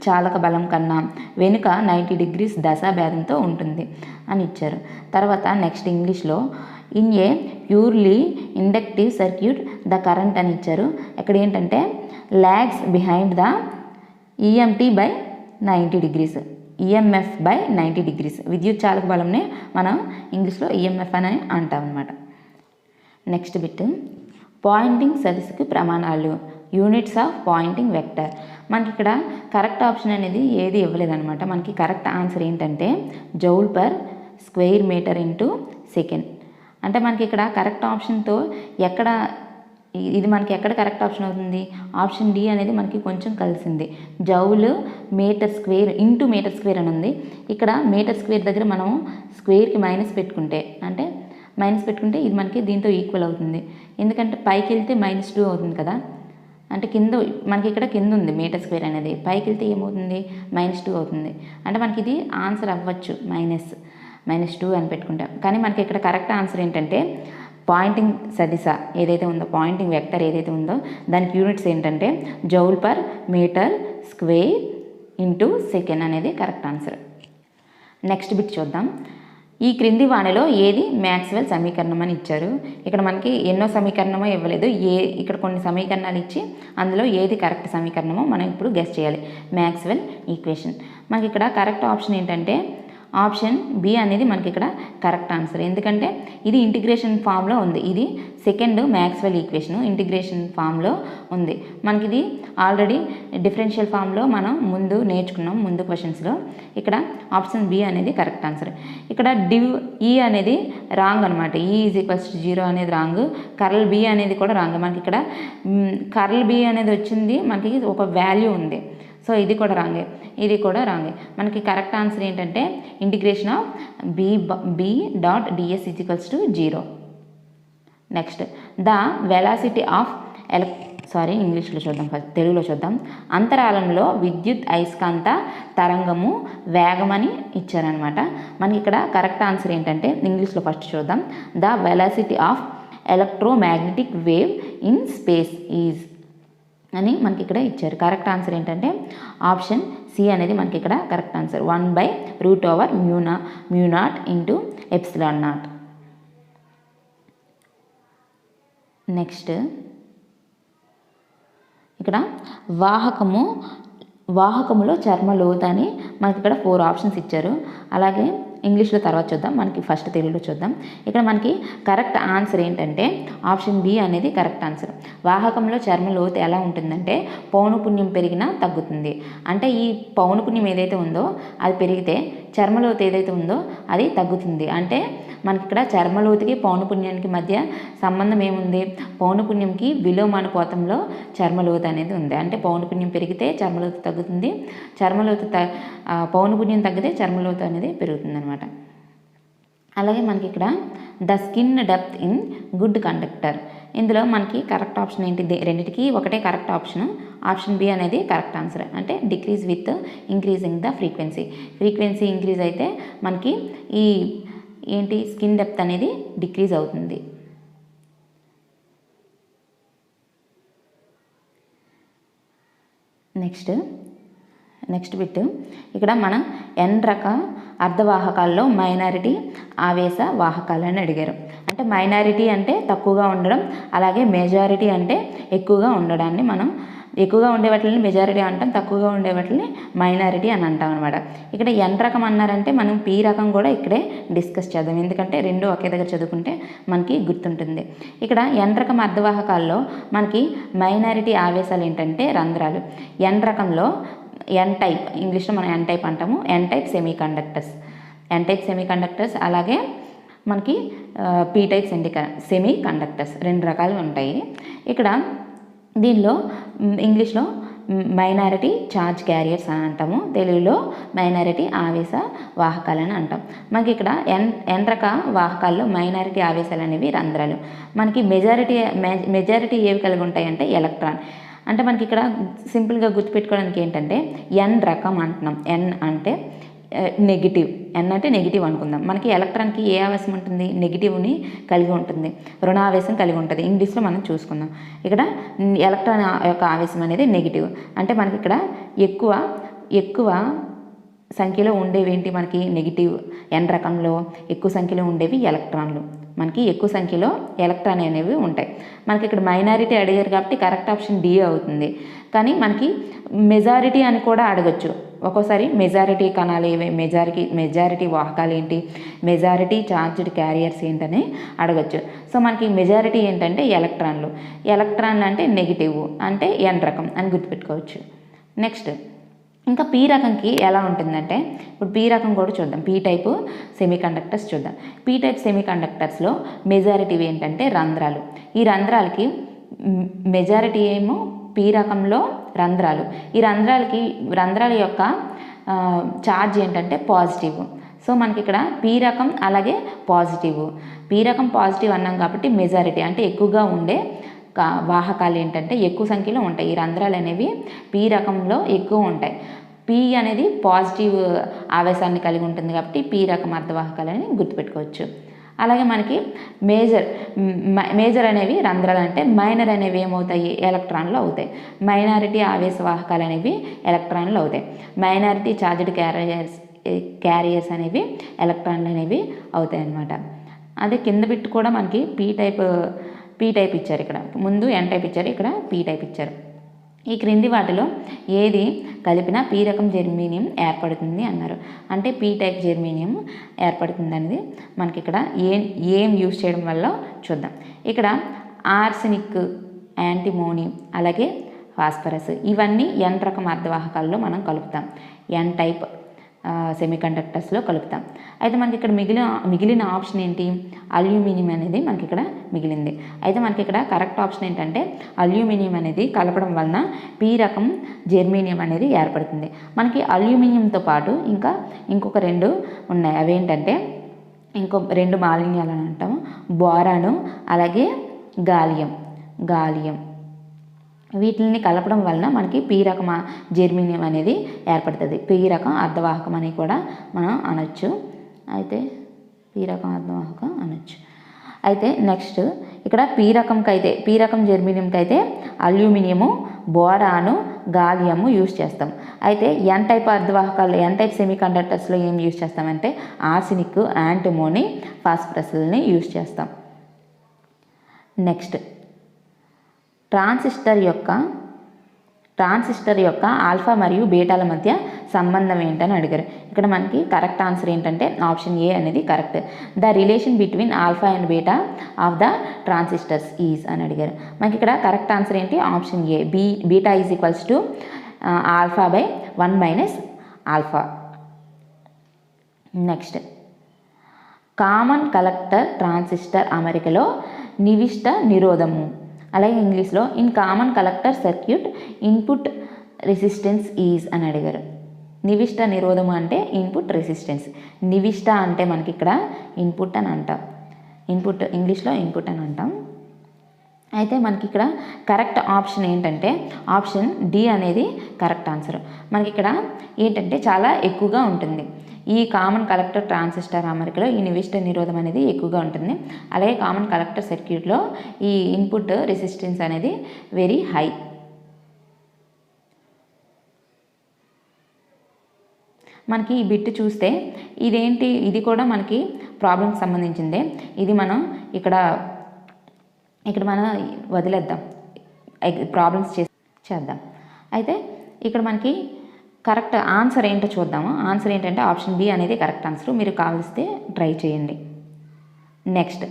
చాలక బలం కన్నా వెనుక 90 degrees దశాభేదంతో ఉంటుంది అని ఇచ్చారు. తర్వాత నెక్స్ట్ ఇంగ్లీష్లో in a purely inductive circuit the current అని ఇచ్చారు. ఇక్కడ ఏంటంటే lags behind the EMF by 90 degrees. విద్యుత్ చాలక బలంనే మనం ఇంగ్లీష్లో ఈఎంఎఫ్ అని అంటాం అనమాట. నెక్స్ట్ బిట్, పాయింటింగ్ సదిశకు ప్రమాణాలు, యూనిట్స్ ఆఫ్ పాయింటింగ్ వెక్టర్. మనకి ఇక్కడ కరెక్ట్ ఆప్షన్ అనేది ఏది ఇవ్వలేదన్నమాట. మనకి కరెక్ట్ ఆన్సర్ ఏంటంటే joule per square metre into second. అంటే మనకి ఇక్కడ కరెక్ట్ ఆప్షన్తో ఇది మనకి ఎక్కడ కరెక్ట్ ఆప్షన్ అవుతుంది? ఆప్షన్ డి అనేది మనకి కొంచెం కలిసింది. Joule metre square into metre square అని ఉంది. ఇక్కడ మీటర్ స్క్వేర్ దగ్గర మనం స్క్వేర్కి మైనస్ పెట్టుకుంటే ఇది మనకి దీంతో ఈక్వల్ అవుతుంది. ఎందుకంటే పైకి వెళ్తే -2 అవుతుంది కదా. అంటే మనకి ఇక్కడ కింద ఉంది మీటర్ స్క్వేర్ అనేది, పైకి వెళ్తే ఏమవుతుంది? -2 అవుతుంది. అంటే మనకి ఇది ఆన్సర్ అవ్వచ్చు -2 అని పెట్టుకుంటాం. కానీ మనకి ఇక్కడ కరెక్ట్ ఆన్సర్ ఏంటంటే పాయింటింగ్ సదిశ ఏదైతే ఉందో, పాయింటింగ్ వెక్టర్ ఏదైతే ఉందో దానికి యూనిట్స్ ఏంటంటే joule per metre square into second అనేది కరెక్ట్ ఆన్సర్. నెక్స్ట్ బిట్ చూద్దాం. ఈ క్రింది వాణిలో ఏది మ్యాక్స్వెల్ సమీకరణం అని ఇచ్చారు. ఇక్కడ మనకి ఎన్నో సమీకరణమో ఇవ్వలేదు, ఇక్కడ కొన్ని సమీకరణాలు ఇచ్చి అందులో ఏది కరెక్ట్ సమీకరణమో మనం ఇప్పుడు గెస్ చేయాలి. Maxwell equation. మనకి ఇక్కడ కరెక్ట్ ఆప్షన్ ఏంటంటే ఆప్షన్ బి అనేది మనకి ఇక్కడ కరెక్ట్ ఆన్సర్. ఎందుకంటే ఇది ఇంటిగ్రేషన్ ఫామ్లో ఉంది. ఇది సెకండ్ మ్యాక్స్వెల్ ఈక్వేషన్ ఇంటిగ్రేషన్ ఫామ్లో ఉంది. మనకి ఇది ఆల్రెడీ డిఫరెన్షియల్ ఫామ్లో మనం ముందు నేర్చుకున్నాం, ముందు క్వశ్చన్స్లో. ఇక్కడ ఆప్షన్ బి అనేది కరెక్ట్ ఆన్సర్. ఇక్కడ ఈ అనేది రాంగ్ అనమాట. E=0 అనేది రాంగ్. కర్ల్ బి అనేది కూడా రాంగ్. మనకి ఇక్కడ కర్ల్ బి అనేది వచ్చింది, మనకి ఒక వాల్యూ ఉంది. సో ఇది కూడా రాంగే. మనకి కరెక్ట్ ఆన్సర్ ఏంటంటే integration of b.ds=0. Next, the velocity of ఇంగ్లీష్లో చూద్దాం, ఫస్ట్ తెలుగులో చూద్దాం. అంతరాళంలో విద్యుత్ అయస్కాంత తరంగము వేగమని ఇచ్చారనమాట. మనకి ఇక్కడ కరెక్ట్ ఆన్సర్ ఏంటంటే ఇంగ్లీష్లో ఫస్ట్ చూద్దాం. The velocity of electromagnetic wave in space is అని మనకి ఇక్కడ ఇచ్చారు. కరెక్ట్ ఆన్సర్ ఏంటంటే ఆప్షన్ సి అనేది మనకి ఇక్కడ కరెక్ట్ ఆన్సర్. 1/√μ0 ఇంటూ ε0. నెక్స్ట్, ఇక్కడ వాహకములో చర్మలోత అని మనకి ఇక్కడ 4 ఆప్షన్స్ ఇచ్చారు. అలాగే ఇంగ్లీష్లో తర్వాత చూద్దాం, మనకి ఫస్ట్ తెలుగులో చూద్దాం. ఇక్కడ మనకి కరెక్ట్ ఆన్సర్ ఏంటంటే ఆప్షన్ బి అనేది కరెక్ట్ ఆన్సర్. వాహకంలో చర్మ లోతు ఎలా ఉంటుందంటే పౌనపుణ్యం పెరిగినా తగ్గుతుంది. అంటే ఈ పౌనపుణ్యం ఏదైతే ఉందో అది పెరిగితే చర్మలోతు ఏదైతే ఉందో అది తగ్గుతుంది. అంటే మనకి ఇక్కడ చర్మలోతుకి పౌనపుణ్యానికి మధ్య సంబంధం ఏముంది? పౌనపుణ్యంకి విలోమానుపాతంలో చర్మలోతు అనేది ఉంది. అంటే పౌనపుణ్యం పెరిగితే చర్మలోతు తగ్గుతుంది, పౌనపుణ్యం తగ్గితే చర్మలోతు అనేది పెరుగుతుంది అనమాట. అలాగే మనకి ఇక్కడ the skin depth in good conductor. ఇందులో మనకి కరెక్ట్ ఆప్షన్ ఏంటి? రెండింటికి ఒకటే కరెక్ట్ ఆప్షన్. ఆప్షన్ బి అనేది కరెక్ట్ ఆన్సర్. అంటే decrease with increasing the frequency increase అయితే మనకి స్కిన్ డెప్త్ అనేది డిక్రీజ్ అవుతుంది. నెక్స్ట్ బిట్, ఇక్కడ మనం N రక అర్ధవాహకాల్లో మైనారిటీ ఆవేశ వాహకాలని అడిగారు. అంటే మైనారిటీ అంటే తక్కువగా ఉండడం, అలాగే మెజారిటీ అంటే ఎక్కువగా ఉండడాన్ని మనం ఎక్కువగా ఉండే వాటిని మెజారిటీ అంటాం, తక్కువగా ఉండే వాటిని మైనారిటీ అని అంటాం అనమాట. ఇక్కడ N రకం అన్నారంటే మనం P రకం కూడా ఇక్కడే డిస్కస్ చేద్దాం, ఎందుకంటే రెండు ఒకే దగ్గర చదువుకుంటే మనకి గుర్తుంటుంది. ఇక్కడ N రకం అర్ధవాహకాల్లో మనకి మైనారిటీ ఆవేశాలు ఏంటంటే రంధ్రాలు. N రకంలో N టైప్, ఇంగ్లీష్లో మనం N టైప్ అంటాము. N టైప్ సెమీ కండక్టర్స్, అలాగే మనకి P టైప్ సెమీ కండక్టర్స్, రెండు రకాలు ఉంటాయి. ఇక్కడ దీనిలో ఇంగ్లీష్లో మైనారిటీ ఛార్జ్ క్యారియర్స్ అని అంటాము, తెలుగులో మైనారిటీ ఆవేశ వాహకాలని అంటాం. మనకి ఇక్కడ N రక వాహకాల్లో మైనారిటీ ఆవేశాలు అనేవి రంధ్రాలు. మనకి మెజారిటీ ఏవి కలిగి ఉంటాయి అంటే ఎలక్ట్రాన్. అంటే మనకి ఇక్కడ సింపుల్గా గుర్తుపెట్టుకోవడానికి ఏంటంటే ఎన్ రకం అంటున్నాం. ఎన్ అంటే నెగిటివ్, ఎన్ అంటే నెగిటివ్ అనుకుందాం. మనకి ఎలక్ట్రాన్కి ఏ ఆవేశం ఉంటుంది? నెగిటివ్ని కలిగి ఉంటుంది, రుణావేశం కలిగి ఉంటుంది. ఇంగ్లీష్లో మనం చూసుకుందాం. ఇక్కడ ఎలక్ట్రాన్ యొక్క ఆవేశం అనేది నెగిటివ్. అంటే మనకి ఇక్కడ ఎక్కువ సంఖ్యలో ఉండేవి ఏంటి? మనకి నెగిటివ్ ఎన్ రకంలో ఎక్కువ సంఖ్యలో ఉండేవి ఎలక్ట్రాన్లు. మనకి ఎక్కువ సంఖ్యలో ఎలక్ట్రాన్ అనేవి ఉంటాయి. మనకి ఇక్కడ మైనారిటీ అడిగారు కాబట్టి కరెక్ట్ ఆప్షన్ డి అవుతుంది. కానీ మనకి మెజారిటీ అని కూడా అడగచ్చు. ఒక్కోసారి మెజారిటీ కణాలు ఏవి, మెజారిటీ వాహకాలు ఏంటి, మెజారిటీ ఛార్జ్డ్ క్యారియర్స్ ఏంటని అడగచ్చు. సో మనకి మెజారిటీ ఏంటంటే ఎలక్ట్రాన్లు అంటే నెగిటివ్, అంటే ఎన్ రకం అని గుర్తుపెట్టుకోవచ్చు. నెక్స్ట్ ఇంకా పీ రకంకి ఎలా ఉంటుందంటే, ఇప్పుడు పీ రకం కూడా చూద్దాం. పీ టైపు సెమీకండక్టర్స్ చూద్దాం. పీ టైప్ సెమీకండక్టర్స్లో మెజారిటీ ఏంటంటే రంధ్రాలు. ఈ రంధ్రాలకి మెజారిటీ ఏమో పీ రకంలో రంధ్రాలు. ఈ రంధ్రాల యొక్క ఛార్జ్ ఏంటంటే పాజిటివ్. సో మనకి ఇక్కడ పీ రకం అలాగే పాజిటివ్. పీ రకం పాజిటివ్ అన్నాం కాబట్టి మెజారిటీ అంటే ఎక్కువగా ఉండే వాహకాలు ఏంటంటే ఎక్కువ సంఖ్యలో ఉంటాయి. ఈ రంధ్రాలు అనేవి పీ రకంలో ఎక్కువ ఉంటాయి. పీ అనేది పాజిటివ్ ఆవేశాన్ని కలిగి ఉంటుంది కాబట్టి పీ రకం అర్ధవాహకాలని గుర్తుపెట్టుకోవచ్చు. అలాగే మనకి మేజర్ అనేవి రంధ్రాలు అంటే, మైనర్ అనేవి ఏమవుతాయి? ఎలక్ట్రాన్లు అవుతాయి. మైనారిటీ ఆవేశ వాహకాలు అనేవి ఎలక్ట్రాన్లు అవుతాయి. మైనారిటీ ఛార్జ్డ్ క్యారియర్స్ అనేవి ఎలక్ట్రాన్లు అనేవి అవుతాయి అన్నమాట. అదే కింద బిట్ కూడా మనకి పీ టైప్ ఇచ్చారు. ఇక్కడ ముందు ఎన్ టైప్ ఇచ్చారు, ఇక్కడ పీ టైప్ ఇచ్చారు. ఈ క్రింది వాటిలో ఏది కలిపినా పీ రకం జెర్మేనియం ఏర్పడుతుంది అన్నారు. అంటే పీ టైప్ జెర్మేనియం ఏర్పడుతుంది అనేది మనకి ఇక్కడ ఏం యూజ్ చేయడం వల్ల చూద్దాం. ఇక్కడ ఆర్సెనిక్, యాంటిమోనీ, అలాగే ఫాస్ఫరస్ ఇవన్నీ ఎన్ రకం అర్ధవాహకాల్లో మనం కలుపుతాం. ఎన్ టైప్ సెమీకండక్టర్స్లో కలుపుతాం. అయితే మనకి ఇక్కడ మిగిలిన ఆప్షన్ ఏంటి? అల్యూమినియం అనేది మనకి ఇక్కడ మిగిలింది. అయితే మనకి ఇక్కడ కరెక్ట్ ఆప్షన్ ఏంటంటే అల్యూమినియం అనేది కలపడం వలన పీ రకం జెర్మేనియం అనేది ఏర్పడుతుంది. మనకి అల్యూమినియంతో పాటు ఇంకొక 2 ఉన్నాయి. అవేంటంటే ఇంకో 2 మాలిన్యాలు అని అంటాము, బోరాను అలాగే గాలియం. వీటిని కలపడం వలన మనకి పీ రకం జెర్మేనియం అనేది ఏర్పడుతుంది. పీ రకం అర్ధవాహకం అని కూడా మనం అనొచ్చు. అయితే పీ రకం అర్ధవాహకం అనొచ్చు. అయితే నెక్స్ట్ ఇక్కడ పీ రకం జెర్మేనియంకి అయితే అల్యూమినియము, బోరాను, గాలియము యూజ్ చేస్తాం. అయితే ఎన్ టైప్ అర్ధవాహకాలు, ఎన్ టైప్ సెమీకండక్టర్స్లో ఏం యూజ్ చేస్తామంటే ఆర్సెనిక్, యాంటిమోనీ, ఫాస్ఫరస్ని యూజ్ చేస్తాం. నెక్స్ట్ ట్రాన్సిస్టర్ యొక్క ఆల్ఫా మరియు బీటాల మధ్య సంబంధం ఏంటని అడిగారు. ఇక్కడ మనకి కరెక్ట్ ఆన్సర్ ఏంటంటే ఆప్షన్ ఏ అనేది correct. The relation between alpha and beta of the transistors is అని అడిగారు. మనకి ఇక్కడ కరెక్ట్ ఆన్సర్ ఏంటి? Option A, beta is equals to alpha by 1 minus alpha. Next common collector transistor అమరికలో నివిష్ట నిరోధము. అలాగే ఇంగ్లీష్లో in common collector circuit input resistance is అని అడిగారు. నివిష్ట నిరోధము అంటే ఇన్పుట్ రెసిస్టెన్స్. నివిష్ట అంటే మనకి ఇక్కడ ఇన్పుట్ అని అంటాం. ఇంగ్లీష్లో ఇన్పుట్ అని అంటాం. అయితే మనకి ఇక్కడ కరెక్ట్ ఆప్షన్ ఏంటంటే ఆప్షన్ డి అనేది కరెక్ట్ ఆన్సర్. మనకి ఇక్కడ ఏంటంటే చాలా ఎక్కువగా ఉంటుంది. ఈ కామన్ కలెక్టర్ ట్రాన్సిస్టర్ అమరికలో ఈ నివిష్ట నిరోధం అనేది ఎక్కువగా ఉంటుంది. అలాగే కామన్ కలెక్టర్ సర్క్యూట్లో ఈ ఇన్పుట్ రెసిస్టెన్స్ అనేది వెరీ హై. మనకి ఈ బిట్ చూస్తే ఇదేంటి? ఇది కూడా మనకి ప్రాబ్లంకి సంబంధించిందే. ఇది మనం ఇక్కడ మనం వదిలేద్దాం, ప్రాబ్లమ్స్ చేద్దాం. అయితే ఇక్కడ మనకి కరెక్ట్ ఆన్సర్ ఏంటో చూద్దాము. ఆన్సర్ ఏంటంటే ఆప్షన్ బి అనేది కరెక్ట్ ఆన్సర్. మీరు కావలిస్తే ట్రై చేయండి. Next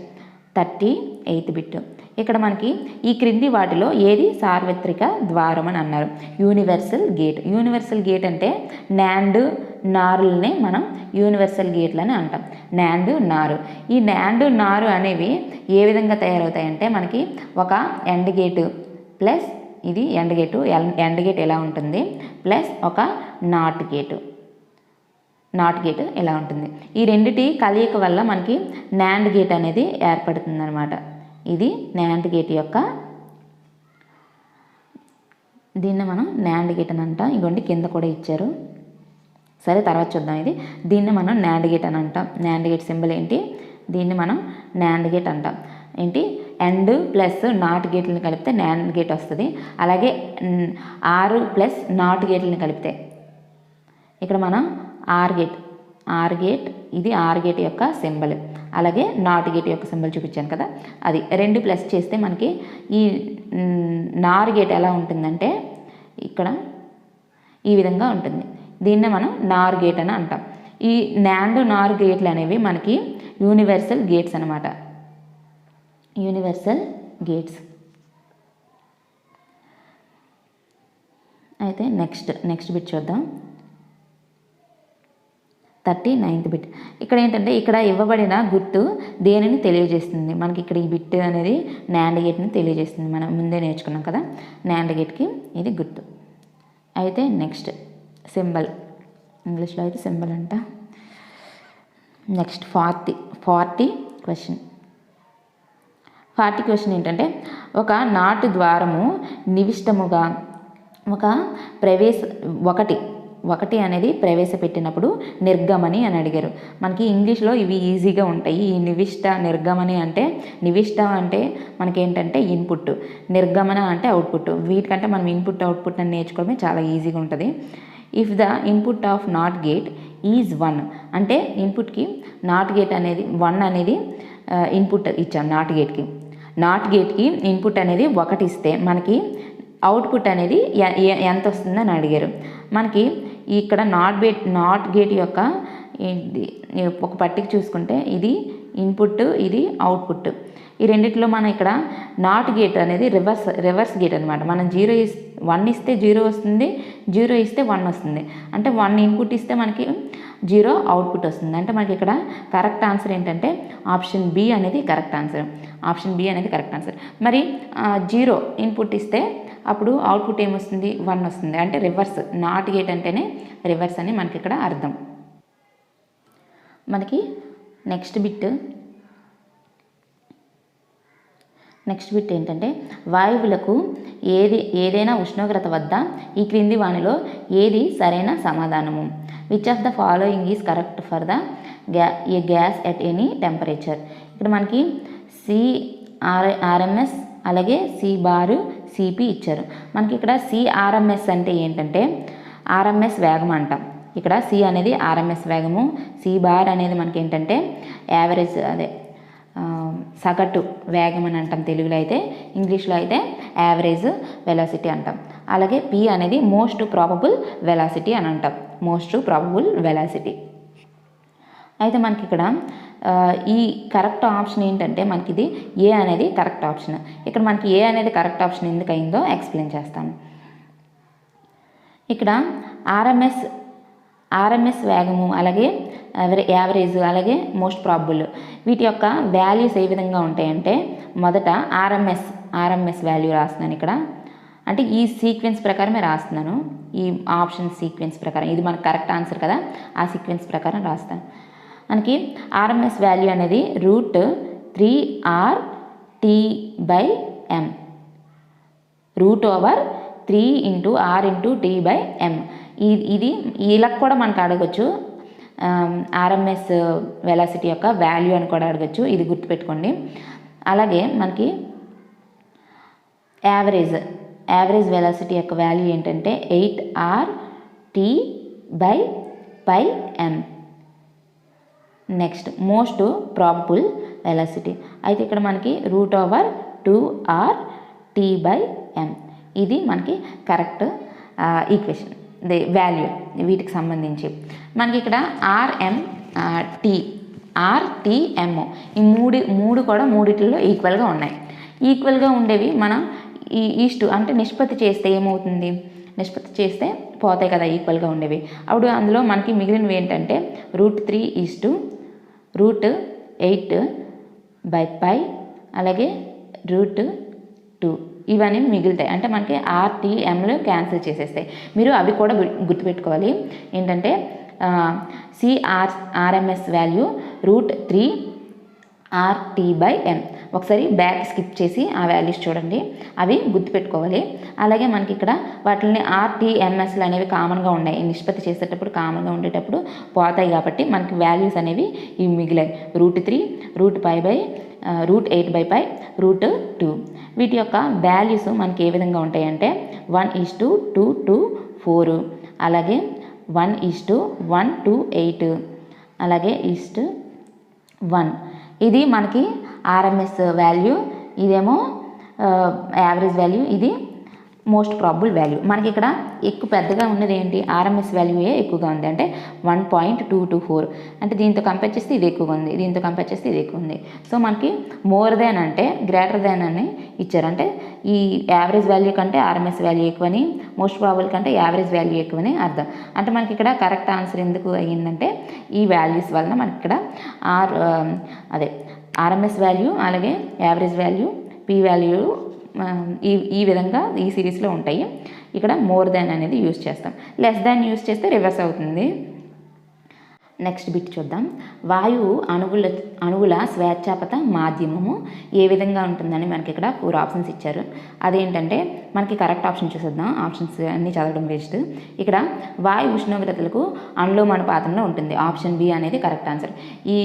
38th bit. ఇక్కడ మనకి ఈ క్రింది వాటిలో ఏది సార్వత్రిక ద్వారం అని అన్నారు. యూనివర్సల్ గేట్ అంటే నాండ్ నారులనే మనం యూనివర్సల్ గేట్లని అంటాం. నాండ్ నారు. ఈ నాండ్ నారు అనేవి ఏ విధంగా తయారవుతాయంటే మనకి ఒక ఎండ్ గేటు ప్లస్ ఇది ఎండ్ గేట్ ఎలా ఉంటుంది ప్లస్ ఒక నాట్ గేటు ఎలా ఉంటుంది. ఈ రెండిటి కలయిక వల్ల మనకి నాండ్ గేట్ అనేది ఏర్పడుతుంది అనమాట. ఇది నాండ్ గేట్ యొక్క దీన్ని మనం NAND గేట్ అని అంటాం. ఇగోండి కింద కూడా ఇచ్చారు. సరే తర్వాత చూద్దాం. దీన్ని మనం NAND గేట్ అని అంటాం. NAND గేట్ సింబల్ ఏంటి? దీన్ని మనం NAND గేట్ అంటాం. ఏంటి? అండ్ ప్లస్ నాట్ గేట్లను కలిపితే NAND గేట్ వస్తుంది. అలాగే ఆర్ ప్లస్ నాట్ గేట్లను కలిపితే ఇక్కడ మనం ఆర్ గేట్ ఇది ఆర్ గేట్ యొక్క సింబల్, అలాగే నాట్ గేట్ యొక్క సింబల్ చూపించాను కదా, అది రెండు ప్లస్ చేస్తే మనకి ఈ నార్ గేట్ ఎలా ఉంటుందంటే ఇక్కడ ఈ విధంగా ఉంటుంది. దీన్నే మనం నార్ గేట్ అని అంటాం. ఈ NAND నార్ గేట్లు అనేవి మనకి యూనివర్సల్ గేట్స్ అనమాట. Universal gates. అయితే నెక్స్ట్ బిట్ చూద్దాం. 39th bit. ఇక్కడ ఏంటంటే ఇక్కడ ఇవ్వబడిన గుర్తు దేనిని తెలియజేస్తుంది? మనకి ఇక్కడ ఈ బిట్ అనేది NAND గేట్ని తెలియజేస్తుంది. మనం ముందే నేర్చుకున్నాం కదా NAND గేట్కి ఇది గుర్తు. అయితే నెక్స్ట్ సింబల్, ఇంగ్లీష్లో అయితే సింబల్ అంట. Next 40 question. 40 క్వశ్చన్ ఏంటంటే ఒక నాటు ద్వారము నివిష్టముగా ఒకటి అనేది ప్రవేశపెట్టినప్పుడు నిర్గమని అని అడిగారు. మనకి ఇంగ్లీష్లో ఇవి ఈజీగా ఉంటాయి. ఈ నిర్గమని అంటే నివిష్ట అంటే మనకి ఏంటంటే ఇన్పుట్, నిర్గమన అంటే అవుట్పుట్. వీటికంటే మనం ఇన్పుట్ అవుట్పుట్ అని నేర్చుకోవడమే చాలా ఈజీగా ఉంటుంది. If the input of not gate is 1 అంటే ఇన్పుట్కి నాట్ గేట్ అనేది 1 అనేది ఇన్పుట్ ఇచ్చాం. నాట్ గేట్కి ఇన్పుట్ అనేది 1 ఇస్తే మనకి అవుట్పుట్ అనేది ఎంత వస్తుందని అడిగారు. మనకి ఇక్కడ నాట్ గేట్ యొక్క ఒక పట్టిక చూసుకుంటే ఇది ఇన్పుట్, ఇది అవుట్పుట్. ఈ రెండిట్లో మనం ఇక్కడ నాట్ గేట్ అనేది రివర్స్ గేట్ అనమాట. మనం 1 ఇస్తే 0 వస్తుంది, 0 ఇస్తే 1 వస్తుంది. అంటే 1 ఇన్పుట్ ఇస్తే మనకి 0 అవుట్పుట్ వస్తుంది. అంటే మనకి ఇక్కడ కరెక్ట్ ఆన్సర్ ఏంటంటే ఆప్షన్ బి అనేది కరెక్ట్ ఆన్సర్. మరి 0 ఇన్పుట్ ఇస్తే అప్పుడు అవుట్పుట్ ఏమొస్తుంది? 1 వస్తుంది. అంటే రివర్స్. నాట్ గేట్ అంటేనే రివర్స్ అని మనకి ఇక్కడ అర్థం. మనకి నెక్స్ట్ బిట్ ఏంటంటే వాయువులకు ఏదైనా ఉష్ణోగ్రత వద్ద ఈ క్రింది వానిలో ఏది సరైన సమాధానము? Which of the following is correct for the A gas at any temperature? ఇక్కడ మనకి CRMS అలాగే C⁻, CP ఇచ్చారు. మనకి ఇక్కడ CRMS అంటే ఏంటంటే RMS వేగం అంటాం. ఇక్కడ C అనేది RMS వేగము, C⁻ అనేది మనకి ఏంటంటే యావరేజ్, అదే సగటు వేగం అని అంటాం తెలుగులో అయితే. ఇంగ్లీష్లో అయితే యావరేజ్ వెలాసిటీ అంటాం. అలాగే P అనేది మోస్ట్ ప్రాబబుల్ వెలాసిటీ అని అంటాం. అయితే మనకి ఇక్కడ ఈ కరెక్ట్ ఆప్షన్ ఏంటంటే మనకి ఇది ఏ అనేది కరెక్ట్ ఆప్షన్. ఇక్కడ మనకి ఏ అనేది కరెక్ట్ ఆప్షన్ ఎందుకు అయిందో ఎక్స్ప్లెయిన్ చేస్తాను. ఇక్కడ ఆర్ఎంఎస్ వేగము, అలాగే యావరేజ్, అలాగే మోస్ట్ ప్రాబబుల్, వీటి యొక్క వాల్యూస్ ఏ విధంగా ఉంటాయంటే మొదట ఆర్ఎంఎస్ వాల్యూ రాస్తున్నాను ఇక్కడ. అంటే ఈ సీక్వెన్స్ ప్రకారమే రాస్తున్నాను. ఈ ఆప్షన్ సీక్వెన్స్ ప్రకారం, ఇది మనకు కరెక్ట్ ఆన్సర్ కదా, ఆ సీక్వెన్స్ ప్రకారం రాస్తాను. మనకి ఆర్ఎంఎస్ వాల్యూ అనేది √3RT/m, √3 × R/T/m. ఇది ఇలా కూడా మనకు అడగచ్చు. ఆర్ఎంఎస్ వెలాసిటీ యొక్క వాల్యూ అని కూడా అడగచ్చు, ఇది గుర్తుపెట్టుకోండి. అలాగే మనకి యావరేజ్ వెలాసిటీ యొక్క వాల్యూ ఏంటంటే 8RT/m. Next most probable velocity అయితే ఇక్కడ మనకి √2RT/m. ఇది మనకి కరెక్ట్ ఈక్వేషన్ వాల్యూ వీటికి సంబంధించి. మనకి ఇక్కడ RTM ఈ మూడు కూడా మూడిట్లో ఈక్వల్గా ఉన్నాయి. ఈక్వల్గా ఉండేవి మనం అంటే నిష్పత్తి చేస్తే ఏమవుతుంది? నిష్పత్తి చేస్తే పోతాయి కదా ఈక్వల్గా ఉండేవి. అప్పుడు అందులో మనకి మిగిలినవి ఏంటంటే √3 అలాగే √2 ఇవన్నీ మిగులుతాయి. అంటే మనకి RTMలు క్యాన్సిల్ చేసేస్తాయి. మీరు అవి కూడా గుర్తుపెట్టుకోవాలి. ఏంటంటే RMS వాల్యూ √3 RT/m. ఒకసారి బ్యాక్ స్కిప్ చేసి ఆ వాల్యూస్ చూడండి, అవి గుర్తుపెట్టుకోవాలి. అలాగే మనకి ఇక్కడ వాటిని RTMSలు అనేవి కామన్గా ఉన్నాయి, నిష్పత్తి చేసేటప్పుడు కామన్గా ఉండేటప్పుడు పోతాయి కాబట్టి మనకి వాల్యూస్ అనేవి ఇవి మిగిలాయి. √3, √5/, √8/5, √2. వీటి యొక్క వాల్యూస్ మనకి ఏ విధంగా ఉంటాయంటే 1:2:4, అలాగే 1:1:8, అలాగే 1. ఇది మనకి RMS వాల్యూ, ఇదేమో యావరేజ్ వాల్యూ, ఇది మోస్ట్ ప్రాబబుల్ వాల్యూ. మనకి ఇక్కడ ఎక్కువ పెద్దగా ఉన్నది ఏంటి, RMS వాల్యూయే ఎక్కువగా ఉంది, అంటే 1.224. అంటే దీంతో కంపేర్ చేస్తే ఇది ఎక్కువగా ఉంది, దీంతో కంపేర్ చేస్తే ఇది ఎక్కువ ఉంది. సో మనకి మోర్ దాన్ అంటే గ్రేటర్ దాన్ అని ఇచ్చారు, అంటే ఈ యావరేజ్ వాల్యూ కంటే RMS వాల్యూ ఎక్కువని, మోస్ట్ ప్రాబబుల్ కంటే యావరేజ్ వాల్యూ ఎక్కువని అర్థం. అంటే మనకి ఇక్కడ కరెక్ట్ ఆన్సర్ ఎందుకు అయ్యిందంటే ఈ వాల్యూస్ వలన మనకి ఇక్కడ RMS వాల్యూ, అలాగే యావరేజ్ వాల్యూ, P వాల్యూ ఈ విధంగా ఈ సిరీస్లో ఉంటాయి. ఇక్కడ మోర్ దాన్ అనేది యూజ్ చేస్తాం, లెస్ దాన్ యూజ్ చేస్తే రివర్స్ అవుతుంది. నెక్స్ట్ బిట్ చూద్దాం. వాయువు అణువుల స్వేచ్ఛాపత మాధ్యమము ఏ విధంగా ఉంటుందని మనకి ఇక్కడ 4 ఆప్షన్స్ ఇచ్చారు. అదేంటంటే మనకి కరెక్ట్ ఆప్షన్ చూసేద్దాం, ఆప్షన్స్ అన్నీ చదవడం వేస్ట్. ఇక్కడ వాయు ఉష్ణోగ్రతలకు అనులోమానుపాతంలో ఉంటుంది, ఆప్షన్ బి అనేది కరెక్ట్ ఆన్సర్. ఈ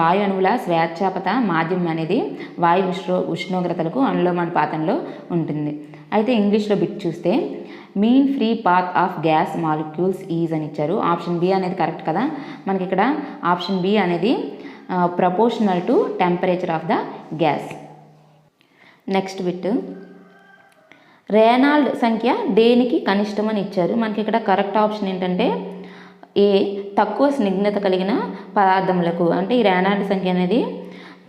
వాయు అణువుల స్వేచ్ఛాపత మాధ్యమం అనేది వాయు ఉష్ణోగ్రతలకు అనులోమానుపాతంలో ఉంటుంది. అయితే ఇంగ్లీష్లో బిట్ చూస్తే mean free path of gas molecules is అని ఇచ్చారు. ఆప్షన్ బి అనేది కరెక్ట్ కదా. మనకి ఇక్కడ ఆప్షన్ బి అనేది proportional to temperature of the gas. Next bit, Reynold సంఖ్య దేనికి కనిష్టం అని ఇచ్చారు. మనకి ఇక్కడ కరెక్ట్ ఆప్షన్ ఏంటంటే ఏ, తక్కువ స్నిగ్ధత కలిగిన పదార్థములకు, అంటే ఈ రేనాల్డ్ సంఖ్య అనేది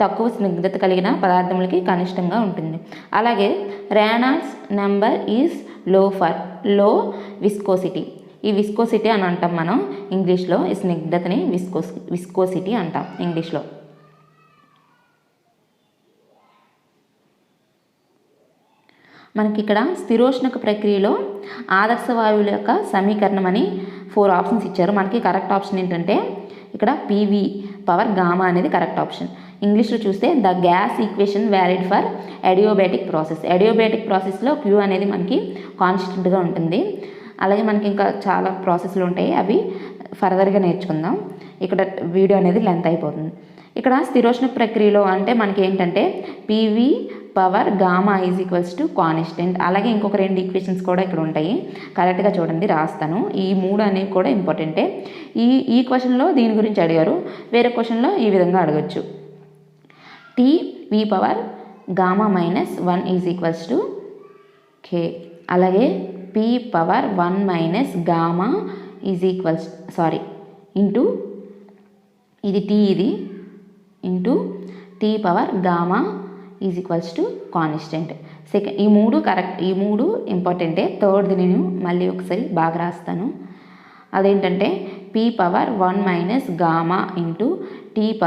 తక్కువ స్నిగ్ధత కలిగిన పదార్థములకి కనిష్టంగా ఉంటుంది. అలాగే Reynolds number is low viscosity. ఈ విస్కోసిటీ అని అంటాం మనం ఇంగ్లీష్లో, ఈ స్నిగ్ధతని విస్కోసిటీ అంటాం ఇంగ్లీష్లో. మనకి ఇక్కడ స్థిరోష్ణక ప్రక్రియలో ఆదర్శ వాయువుల యొక్క సమీకరణం అని 4 ఆప్షన్స్ ఇచ్చారు. మనకి కరెక్ట్ ఆప్షన్ ఏంటంటే ఇక్కడ PV/γ అనేది కరెక్ట్ ఆప్షన్. ఇంగ్లీష్లో చూస్తే the gas equation valid for adiabatic process. Adiabatic ప్రాసెస్లో Q అనేది మనకి కాన్స్టెంట్గా ఉంటుంది. అలాగే మనకి ఇంకా చాలా ప్రాసెస్లు ఉంటాయి, అవి ఫర్దర్గా నేర్చుకుందాం, ఇక్కడ వీడియో అనేది లెంత్ అయిపోతుంది. ఇక్కడ స్థిరోష్ణ ప్రక్రియలో అంటే మనకి ఏంటంటే PV/γ is equals to constant. అలాగే ఇంకొక 2 ఈక్వేషన్స్ కూడా ఇక్కడ ఉంటాయి, కరెక్ట్గా చూడండి, రాస్తాను. ఈ 3 అనేవి కూడా ఇంపార్టెంటే. ఈ క్వశ్చన్లో దీని గురించి అడిగారు, వేరే క్వశ్చన్లో ఈ విధంగా అడగచ్చు. T(V)(1 is equals to K. అలాగే P(1 - γ) ఈజ్ ఈక్వల్స్ ఇంటూ ఇది T, ఇది into T(γ) is equals to constant. Second, ఈ 3 కరెక్ట్, ఈ 3 ఇంపార్టెంటే. థర్డ్ది నేను మళ్ళీ ఒకసారి బాగా రాస్తాను. అదేంటంటే P(1 - γ) into T(γ)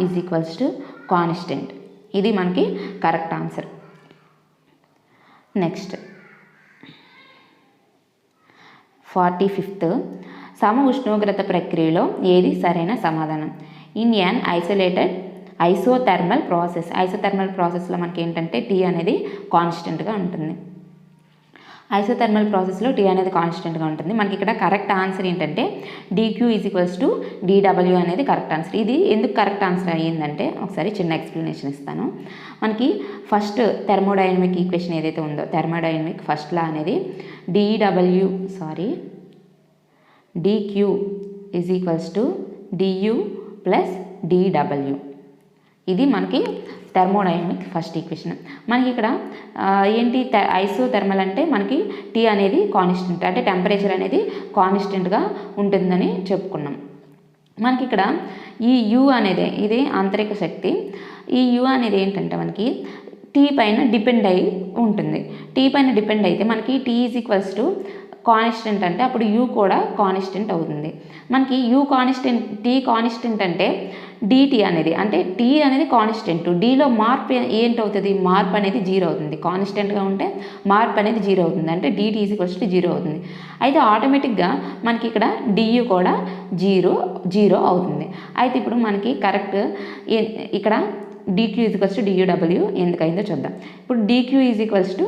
is equals to constant. ఇది మనకి కరెక్ట్ ఆన్సర్. నెక్స్ట్ 45th, సమ ఉష్ణోగ్రత ప్రక్రియలో ఏది సరైన సమాధానం. ఇన్ యాన్ ఐసోథర్మల్ ప్రాసెస్లో మనకి ఏంటంటే T అనేది కాన్స్టెంట్గా ఉంటుంది. ఐసోథర్మల్ ప్రాసెస్లో T అనేది కాన్స్టెంట్గా ఉంటుంది. మనకి ఇక్కడ కరెక్ట్ ఆన్సర్ ఏంటంటే dQ is equals to dW అనేది కరెక్ట్ ఆన్సర్. ఇది ఎందుకు కరెక్ట్ ఆన్సర్ అయ్యిందంటే ఒకసారి చిన్న ఎక్స్ప్లెనేషన్ ఇస్తాను. మనకి ఫస్ట్ థర్మోడైనమిక్ ఈక్వేషన్ ఏదైతే ఉందో, థర్మోడైనమిక్ ఫస్ట్ లా అనేది dQ is equals to du plus dW. ఇది మనకి థర్మోడైనమిక్ ఫస్ట్ ఈక్వేషన్. మనకి ఇక్కడ ఏంటి, ఐసోథర్మల్ అంటే మనకి T అనేది కాన్స్టెంట్, అంటే టెంపరేచర్ అనేది కాన్స్టెంట్గా ఉంటుందని చెప్పుకున్నాం. మనకి ఇక్కడ ఈ U అనేది ఇది ఆంతరిక శక్తి. ఈ U అనేది ఏంటంటే మనకి T పైన డిపెండ్ అయి ఉంటుంది. T పైన డిపెండ్ అయితే మనకి T is equals to constant, అంటే అప్పుడు U కూడా కాన్స్టెంట్ అవుతుంది. మనకి T కాన్స్టెంట్ అంటే డిటి అనేది అంటే టీ అనేది కాన్స్టెంట్, డీలో మార్పు ఏంటవుతుంది, మార్పు అనేది 0 అవుతుంది. కాన్స్టెంట్గా ఉంటే మార్పు అనేది 0 అవుతుంది, అంటే డిటి ఈజ్ ఈక్వల్స్ టు 0 అవుతుంది. అయితే ఆటోమేటిక్గా మనకి ఇక్కడ డియు కూడా 0 అవుతుంది. అయితే ఇప్పుడు మనకి కరెక్ట్ ఇక్కడ d Q is equals to d U d W ఎందుకైందో చూద్దాం. ఇప్పుడు d Q is equals to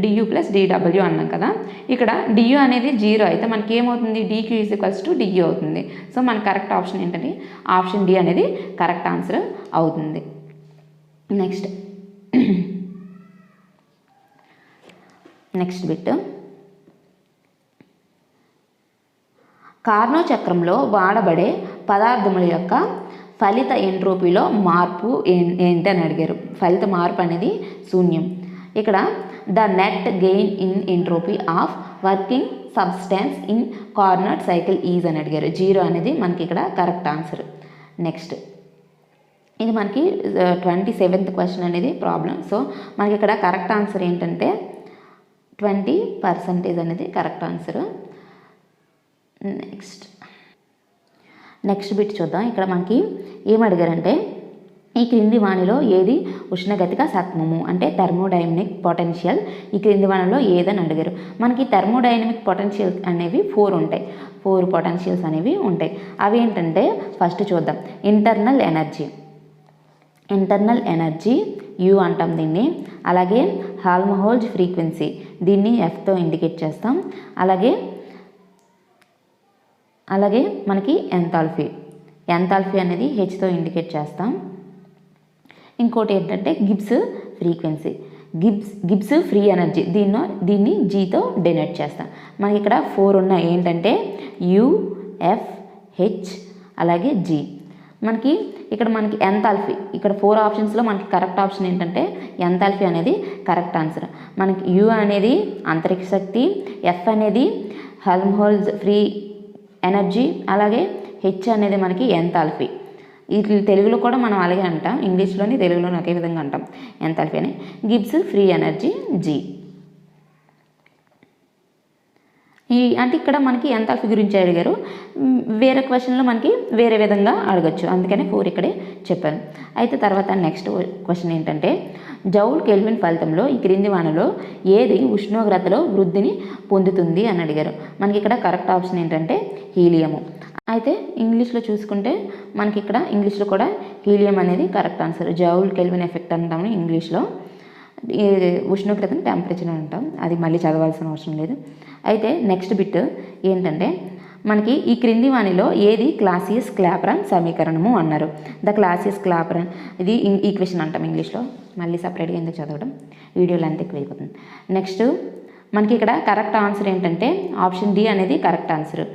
d U plus d W అన్నాం కదా. ఇక్కడ డియూ అనేది 0 అయితే మనకి ఏమవుతుంది, d Q is equals to d U అవుతుంది. సో మన కరెక్ట్ ఆప్షన్ ఏంటంటే ఆప్షన్ డి అనేది కరెక్ట్ ఆన్సర్ అవుతుంది. నెక్స్ట్ బిట్, కార్నో చక్రంలో వాడబడే పదార్థముల యొక్క ఫలిత ఎంట్రోపీలో మార్పు ఏంటి అని అడిగారు. ఫలిత మార్పు అనేది శూన్యం. ఇక్కడ the net gain in entropy of working substance in Carnot cycle is అని అడిగారు. 0 అనేది మనకి ఇక్కడ కరెక్ట్ ఆన్సర్. నెక్స్ట్ ఇది మనకి 27th క్వశ్చన్ అనేది ప్రాబ్లం. సో మనకి ఇక్కడ కరెక్ట్ ఆన్సర్ ఏంటంటే 20% అనేది కరెక్ట్ ఆన్సర్. నెక్స్ట్ బిట్ చూద్దాం. ఇక్కడ మనకి ఏమడిగారంటే ఈ క్రింది వానిలో ఏది ఉష్ణగతిక సత్వము అంటే థర్మోడైనమిక్ పొటెన్షియల్, ఈ క్రింది వానిలో ఏదని అడిగారు. మనకి థర్మోడైనమిక్ పొటెన్షియల్ అనేవి 4 ఉంటాయి. 4 పొటెన్షియల్స్ అనేవి ఉంటాయి. అవి ఏంటంటే ఫస్ట్ చూద్దాం. ఇంటర్నల్ ఎనర్జీ యు అంటాం దీన్ని. అలాగే హెల్మ్హోల్ట్జ్ ఫ్రీక్వెన్సీ, దీన్ని Fతో ఇండికేట్ చేస్తాం. అలాగే మనకి ఎంథాల్పీ అనేది Hతో ఇండికేట్ చేస్తాం. ఇంకోటి ఏంటంటే Gibbs frequency, Gibbs free energy, దీన్ని Gతో డెనోట్ చేస్తాం. మనకి ఇక్కడ 4 ఉన్నాయి. ఏంటంటే U, F, H అలాగే G. మనకి ఎంథాల్పీ, ఇక్కడ 4 ఆప్షన్స్లో మనకి కరెక్ట్ ఆప్షన్ ఏంటంటే ఎంథాల్పీ అనేది కరెక్ట్ ఆన్సర్. మనకి U అనేది అంతరిక్ష శక్తి, F అనేది హెల్మ్హోల్ట్జ్ ఫ్రీ ఎనర్జీ, అలాగే H అనేది మనకి ఎంథాల్పీ. ఇది తెలుగులో కూడా మనం అలాగే అంటాం, ఇంగ్లీష్లోని తెలుగులోని ఒకే విధంగా అంటాం ఎంథాల్పీ అని. Gibbs free energy G. అంటే ఇక్కడ మనకి ఎంథాల్పీ గురించి అడిగారు, వేరే క్వశ్చన్లో మనకి వేరే విధంగా అడగచ్చు, అందుకని 4 ఇక్కడే చెప్పాను. అయితే తర్వాత నెక్స్ట్ క్వశ్చన్ ఏంటంటే జౌల్ కెల్విన్ ఫలితంలో ఈ క్రింది వానలో ఏది ఉష్ణోగ్రతలో వృద్ధిని పొందుతుంది అని అడిగారు. మనకి ఇక్కడ కరెక్ట్ ఆప్షన్ ఏంటంటే హీలియము. అయితే ఇంగ్లీష్లో చూసుకుంటే మనకి ఇక్కడ ఇంగ్లీష్లో కూడా హీలియం అనేది correct answer. Joule kelvin effect అంటాము ఇంగ్లీష్లో, ఉష్ణోగ్రతను టెంపరేచర్ అంటాం, అది మళ్ళీ చదవాల్సిన అవసరం లేదు. అయితే నెక్స్ట్ బిట్ ఏంటంటే మనకి ఈ క్రింది వానిలో ఏది క్లాసియస్ క్లాపెరాన్ సమీకరణము అన్నారు. ద క్లాసియస్ క్లాపెరాన్ ఇది ఈక్వేషన్ అంటాం ఇంగ్లీష్లో, మళ్ళీ సపరేట్గా ఎందుకు చదవడం, వీడియోలో అంతా ఎక్కువ అయిపోతుంది. నెక్స్ట్ మనకి ఇక్కడ కరెక్ట్ ఆన్సర్ ఏంటంటే ఆప్షన్ డి అనేది correct answer.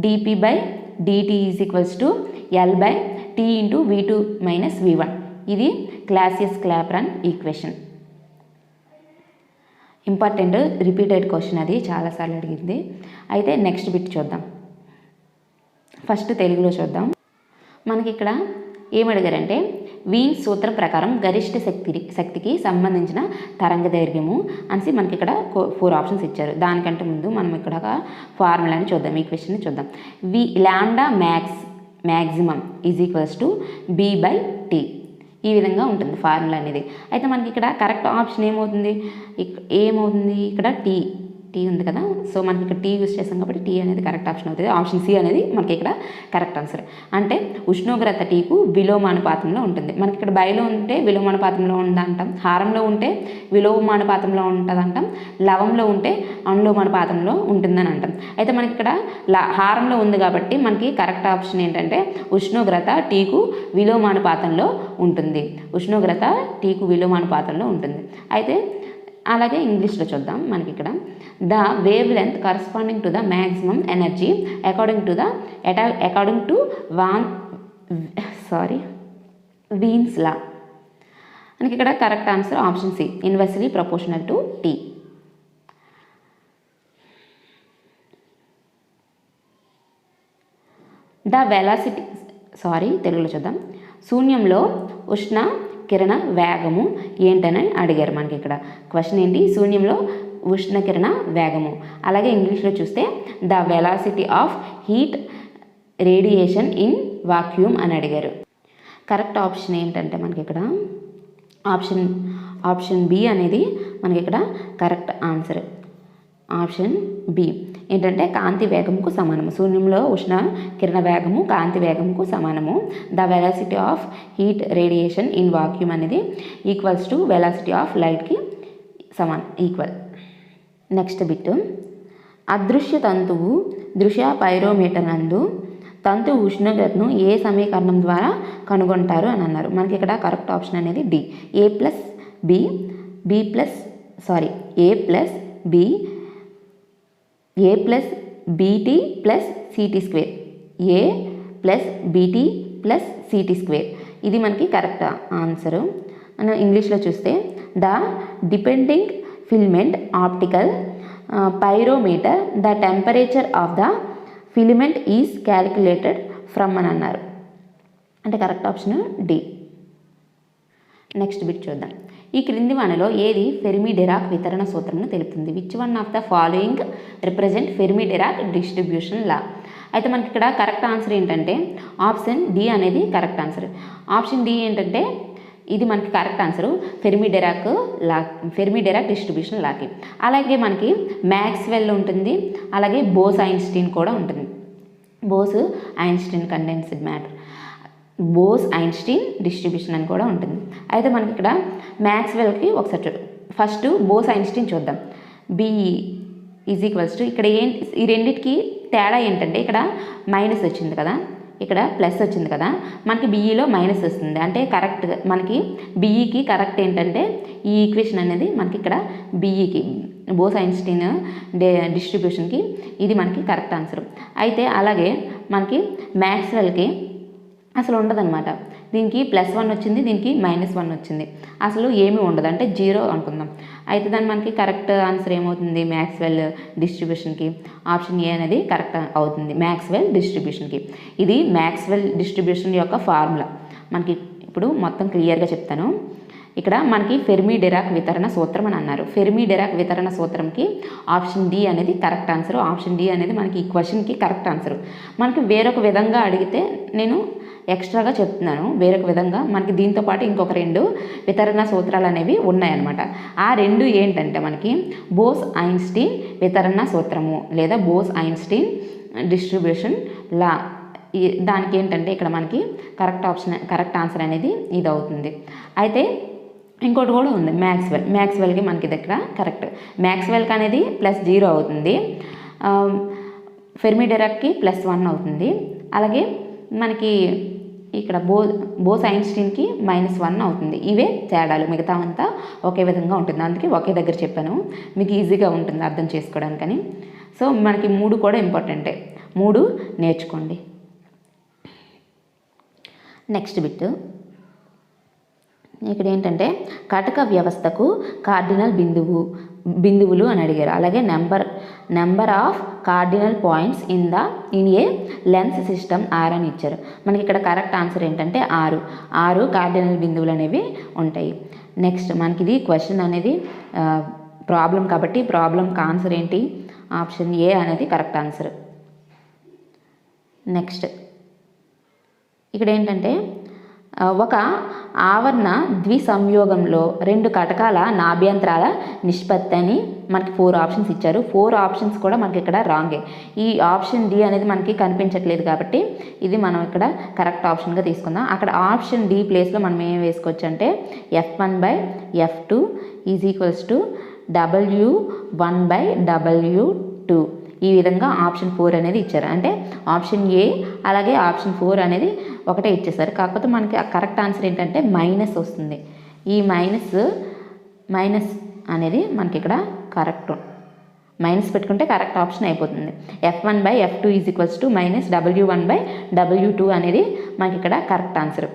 dP/dt is equals to L/T into V2 minus V1, ఇది Clausius Clapeyron equation. Important repeated question, అది చాలాసార్లు అడిగింది. అయితే నెక్స్ట్ బిట్ చూద్దాం. ఫస్ట్ తెలుగులో చూద్దాం. మనకి ఇక్కడ ఏమడిగారంటే వీన్స్ సూత్రం ప్రకారం గరిష్ట శక్తికి సంబంధించిన తరంగ దైర్ఘ్యము అనేసి మనకి ఇక్కడ 4 ఆప్షన్స్ ఇచ్చారు. దానికంటే ముందు మనం ఇక్కడ ఒక ఫార్ములాని చూద్దాం, ఈక్వేషన్ని చూద్దాం. Lambda maximum is equals to B/T, ఈ విధంగా ఉంటుంది ఫార్ములా అనేది. అయితే మనకి ఇక్కడ కరెక్ట్ ఆప్షన్ ఏమవుతుంది ఇక్కడ టీ ఉంది కదా. సో మనకి ఇక్కడ టీ యూస్ చేస్తాం కాబట్టి టీ అనేది కరెక్ట్ ఆప్షన్ అవుతుంది. ఆప్షన్ సి అనేది మనకి ఇక్కడ కరెక్ట్ ఆన్సర్. అంటే ఉష్ణోగ్రత టీకు విలోమానుపాతంలో ఉంటుంది. మనకి ఇక్కడ బయలో ఉంటే విలోమానుపాతంలో ఉందంటాం, హారంలో ఉంటే విలోమానుపాతంలో ఉంటుంది అంటాం, లవంలో ఉంటే అనులోమానుపాతంలో ఉంటుందని అంటాం. అయితే మనకి ఇక్కడ హారంలో ఉంది కాబట్టి మనకి కరెక్ట్ ఆప్షన్ ఏంటంటే ఉష్ణోగ్రత టీకు విలోమానుపాతంలో ఉంటుంది. అయితే అలాగే ఇంగ్లీష్లో చూద్దాం. మనకి ఇక్కడ the wavelength corresponding to the maximum energy according to Wien's law. మనకి ఇక్కడ correct answer option C, inversely proportional to T. తెలుగులో చూద్దాం. శూన్యంలో ఉష్ణ కిరణ వేగము ఏంటని అడిగారు. మనకి ఇక్కడ క్వశ్చన్ ఏంటి, శూన్యంలో ఉష్ణకిరణ వేగము. అలాగే ఇంగ్లీష్లో చూస్తే the velocity of heat radiation in vacuum అని అడిగారు. కరెక్ట్ ఆప్షన్ ఏంటంటే మనకి ఇక్కడ ఆప్షన్ బి అనేది మనకి ఇక్కడ కరెక్ట్ ఆన్సర్. ఆప్షన్ బి ఏంటంటే కాంతి వేగముకు సమానము. శూన్యంలో ఉష్ణ కిరణ వేగము కాంతి వేగముకు సమానము. The velocity of heat radiation in vacuum అనేది ఈక్వల్స్ టు వెలాసిటీ ఆఫ్ లైట్కి ఈక్వల్. నెక్స్ట్ బిట్, అదృశ్య తంతువు దృశ్య పైరోమీటర్ నందు తంతు ఉష్ణోగ్రతను ఏ సమీకరణం ద్వారా కనుగొంటారు అని అన్నారు. మనకి ఇక్కడ కరెక్ట్ ఆప్షన్ అనేది D. A plus B T plus C T square. A plus B T plus C T square ఇది మనకి కరెక్ట్ ఆన్సరు. మనం ఇంగ్లీష్లో చూస్తే the depending filament optical pyrometer the temperature of the filament is calculated from అని అన్నారు. అంటే correct option D. Next bit చూద్దాం. ఈ క్రింది వానిలో ఏది ఫెర్మి డిరాక్ వితరణ సూత్రంను తెలుపుతుంది? Which one of the following represent Fermi Dirac distribution law? అయితే మనకి ఇక్కడ కరెక్ట్ ఆన్సర్ ఏంటంటే ఆప్షన్ డి అనేది కరెక్ట్ ఆన్సర్. ఆప్షన్ డి ఏంటంటే ఇది మనకి correct answer Fermi Dirac distribution లాకి. అలాగే మనకి మ్యాక్స్వెల్ ఉంటుంది, అలాగే బోస్ ఐన్స్టీన్ కూడా ఉంటుంది. Bose Einstein condensed matter, Bose Einstein distribution అని కూడా ఉంటుంది. అయితే మనకి ఇక్కడ మ్యాక్స్వెల్కి ఒకసారి ఫస్ట్ బోస్ ఐన్స్టీన్ చూద్దాం. బిఈ ఈజ్ ఈక్వల్స్ టు ఇక్కడ ఈ రెండింటికి తేడా ఏంటంటే ఇక్కడ మైనస్ వచ్చింది కదా, ఇక్కడ ప్లస్ వచ్చింది కదా, మనకి బిఈలో మైనస్ వస్తుంది. అంటే కరెక్ట్గా మనకి బిఈకి కరెక్ట్ ఏంటంటే ఈ ఈక్వేషన్ అనేది మనకి ఇక్కడ బిఈకి బోస్ ఐన్స్టీన్ డిస్ట్రిబ్యూషన్కి ఇది మనకి కరెక్ట్ ఆన్సర్. అయితే అలాగే మనకి మ్యాక్స్వెల్కి అసలు ఉండదన్నమాట. దీనికి +1 వచ్చింది, దీనికి -1 వచ్చింది, అసలు ఏమీ ఉండదు, అంటే 0 అనుకుందాం. అయితే దాన్ని మనకి కరెక్ట్ ఆన్సర్ ఏమవుతుంది? మ్యాక్స్వెల్ డిస్ట్రిబ్యూషన్కి ఆప్షన్ ఏ అనేది కరెక్ట్ అవుతుంది. మ్యాక్స్వెల్ డిస్ట్రిబ్యూషన్కి ఇది మ్యాక్స్వెల్ డిస్ట్రిబ్యూషన్ యొక్క ఫార్ములా మనకి ఇప్పుడు మొత్తం క్లియర్గా చెప్తాను. ఇక్కడ మనకి ఫెర్మి డిరాక్ వితరణ సూత్రం అని అన్నారు. ఫెర్మి డిరాక్ వితరణ సూత్రంకి ఆప్షన్ డి అనేది కరెక్ట్ ఆన్సర్. ఆప్షన్ డి అనేది మనకి ఈ క్వశ్చన్కి కరెక్ట్ ఆన్సర్. మనకి వేరొక విధంగా అడిగితే నేను ఎక్స్ట్రాగా చెప్తున్నాను. వేరొక విధంగా మనకి దీంతో పాటు ఇంకొక 2 వితరణ సూత్రాలు అనేవి ఉన్నాయన్నమాట. ఆ 2 ఏంటంటే మనకి బోస్ ఐన్స్టీన్ వితరణ సూత్రము లేదా బోస్ ఐన్స్టీన్ డిస్ట్రిబ్యూషన్ లా. దానికి ఏంటంటే ఇక్కడ మనకి కరెక్ట్ ఆన్సర్ అనేది ఇది అవుతుంది. అయితే ఇంకోటి కూడా ఉంది మ్యాక్స్వెల్కి మనకి దగ్గర కరెక్ట్. మ్యాక్స్వెల్కి అనేది +0 అవుతుంది, ఫెర్మి డిరాక్కి +1 అవుతుంది. అలాగే మనకి ఇక్కడ బోస్ ఐన్స్టీన్కి -1 అవుతుంది. ఇవే తేడాలు, మిగతా అంతా ఒకే విధంగా ఉంటుంది. అందుకే ఒకే దగ్గర చెప్పాను, మీకు ఈజీగా ఉంటుంది అర్థం చేసుకోవడానికని. సో మనకి 3 కూడా ఇంపార్టెంటే, 3 నేర్చుకోండి. నెక్స్ట్ బిట్ ఇక్కడ ఏంటంటే కటక వ్యవస్థకు కార్డినల్ బిందువులు అని అడిగారు. అలాగే number of cardinal points in a lens system 6 అని ఇచ్చారు. మనకి ఇక్కడ కరెక్ట్ ఆన్సర్ ఏంటంటే 6 కార్డినల్ బిందువులు అనేవి ఉంటాయి. నెక్స్ట్ మనకి ఇది క్వశ్చన్ అనేది ప్రాబ్లం కాబట్టి ప్రాబ్లంకి ఆన్సర్ ఏంటి? ఆప్షన్ ఏ అనేది కరెక్ట్ ఆన్సర్. నెక్స్ట్ ఇక్కడ ఏంటంటే ఒక ఆవరణ ద్విసంయోగంలో 2 కటకాల నాభ్యంతరాల నిష్పత్తి అని మనకి 4 ఆప్షన్స్ ఇచ్చారు. 4 ఆప్షన్స్ కూడా మనకి ఇక్కడ రాంగే. ఈ ఆప్షన్ డి అనేది మనకి కనిపించట్లేదు కాబట్టి ఇది మనం ఇక్కడ కరెక్ట్ ఆప్షన్గా తీసుకుందాం. అక్కడ ఆప్షన్ డి ప్లేస్లో మనం ఏం వేసుకోవచ్చు అంటే F1/F2 is equals to W1/W2 ఈ విధంగా ఆప్షన్ 4 అనేది ఇచ్చారు. అంటే ఆప్షన్ ఏ అలాగే ఆప్షన్ 4 అనేది ఒకటే ఇచ్చేసారు. కాకపోతే మనకి కరెక్ట్ ఆన్సర్ ఏంటంటే మైనస్ వస్తుంది. ఈ మైనస్ అనేది మనకి ఇక్కడ కరెక్ట్, మైనస్ పెట్టుకుంటే కరెక్ట్ ఆప్షన్ అయిపోతుంది. F1/F2 is equals to -W1/W2 అనేది మనకి ఇక్కడ కరెక్ట్ ఆన్సర్.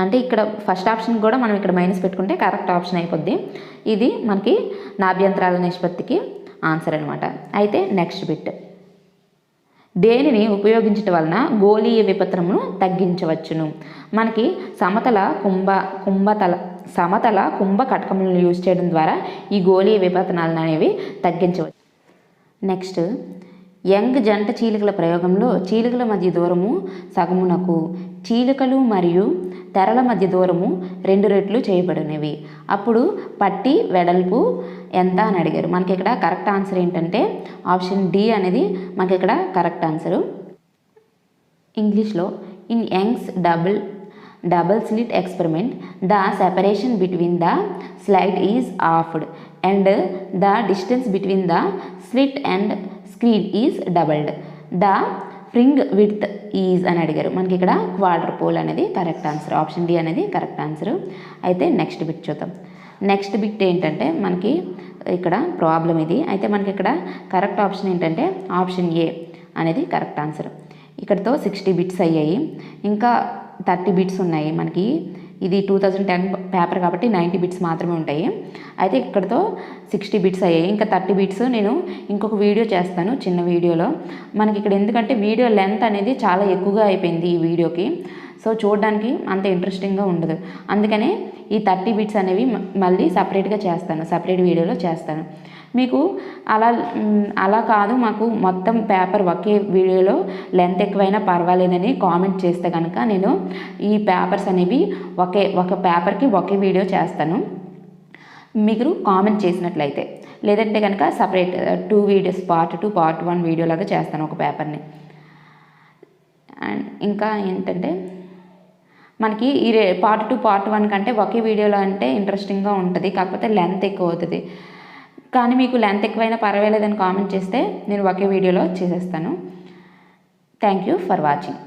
అంటే ఇక్కడ ఫస్ట్ ఆప్షన్ కూడా మనం ఇక్కడ మైనస్ పెట్టుకుంటే కరెక్ట్ ఆప్షన్ అయిపోద్ది. ఇది మనకి నాభ్యంతరాల నిష్పత్తికి ఆన్సర్ అనమాట. అయితే నెక్స్ట్ బిట్, దేనిని ఉపయోగించడం వలన గోళీయ విపత్రమును తగ్గించవచ్చును? మనకి సమతల కుంభ కటకములను యూజ్ చేయడం ద్వారా ఈ గోళీయ విపతనాలను అనేవి తగ్గించవచ్చు. నెక్స్ట్ యంగ్ జంట చీలికల ప్రయోగంలో చీలికల మధ్య దూరము సగమునకు, చీలికలు మరియు తెరల మధ్య దూరము 2 రెట్లు చేయబడినవి. అప్పుడు పట్టి వెడల్పు ఎంత అని అడిగారు. మనకి ఇక్కడ కరెక్ట్ ఆన్సర్ ఏంటంటే ఆప్షన్ డి అనేది మనకి ఇక్కడ కరెక్ట్ ఆన్సరు. ఇంగ్లీష్లో in Young's double slit experiment the separation between the slit is halved and the distance between the slit and screen is doubled. The fringe width is అని అడిగారు. మనకి ఇక్కడ క్వార్టర్ పోల్ అనేది కరెక్ట్ ఆన్సర్. ఆప్షన్ డి అనేది కరెక్ట్ ఆన్సర్. అయితే నెక్స్ట్ బిట్ చూద్దాం. నెక్స్ట్ బిట్ ఏంటంటే మనకి ఇక్కడ ప్రాబ్లం ఇది. అయితే మనకి ఇక్కడ కరెక్ట్ ఆప్షన్ ఏంటంటే ఆప్షన్ ఏ అనేది కరెక్ట్ ఆన్సర్. ఇక్కడతో 60 బిట్స్ అయ్యాయి. ఇంకా 30 బిట్స్ ఉన్నాయి. మనకి ఇది 2010 పేపర్ కాబట్టి 90 బిట్స్ మాత్రమే ఉంటాయి. అయితే ఇక్కడతో 60 బిట్స్ అయ్యాయి. ఇంకా 30 బిట్స్ నేను ఇంకొక వీడియో చేస్తాను, చిన్న వీడియోలో. మనకి ఇక్కడ ఎందుకంటే వీడియో లెంత్ అనేది చాలా ఎక్కువగా అయిపోయింది ఈ వీడియోకి. సో చూడడానికి అంత ఇంట్రెస్టింగ్గా ఉండదు. అందుకనే ఈ 30 బిట్స్ అనేవి మళ్ళీ సపరేట్గా చేస్తాను, సపరేట్ వీడియోలో చేస్తాను. మీకు అలా కాదు, మాకు మొత్తం పేపర్ ఒకే వీడియోలో లెంత్ ఎక్కువైనా పర్వాలేదని కామెంట్ చేస్తే కనుక నేను ఈ పేపర్స్ అనేవి ఒక పేపర్కి ఒకే వీడియో చేస్తాను, మీరు కామెంట్ చేసినట్లయితే. లేదంటే కనుక సపరేట్ 2 వీడియోస్, పార్ట్ 2 పార్ట్ 1 వీడియోలాగా చేస్తాను ఒక పేపర్ని. అండ్ ఇంకా ఏంటంటే మనకి ఈ పార్ట్ 2 పార్ట్ 1 కంటే ఒకే వీడియోలో అంటే ఇంట్రెస్టింగ్గా ఉంటుంది, కాకపోతే లెంత్ ఎక్కువ అవుతుంది. కానీ మీకు లెంత్ ఎక్కువైనా పర్వాలేదని కామెంట్ చేస్తే నేను ఒకే వీడియోలో చేసేస్తాను. Thank you for watching.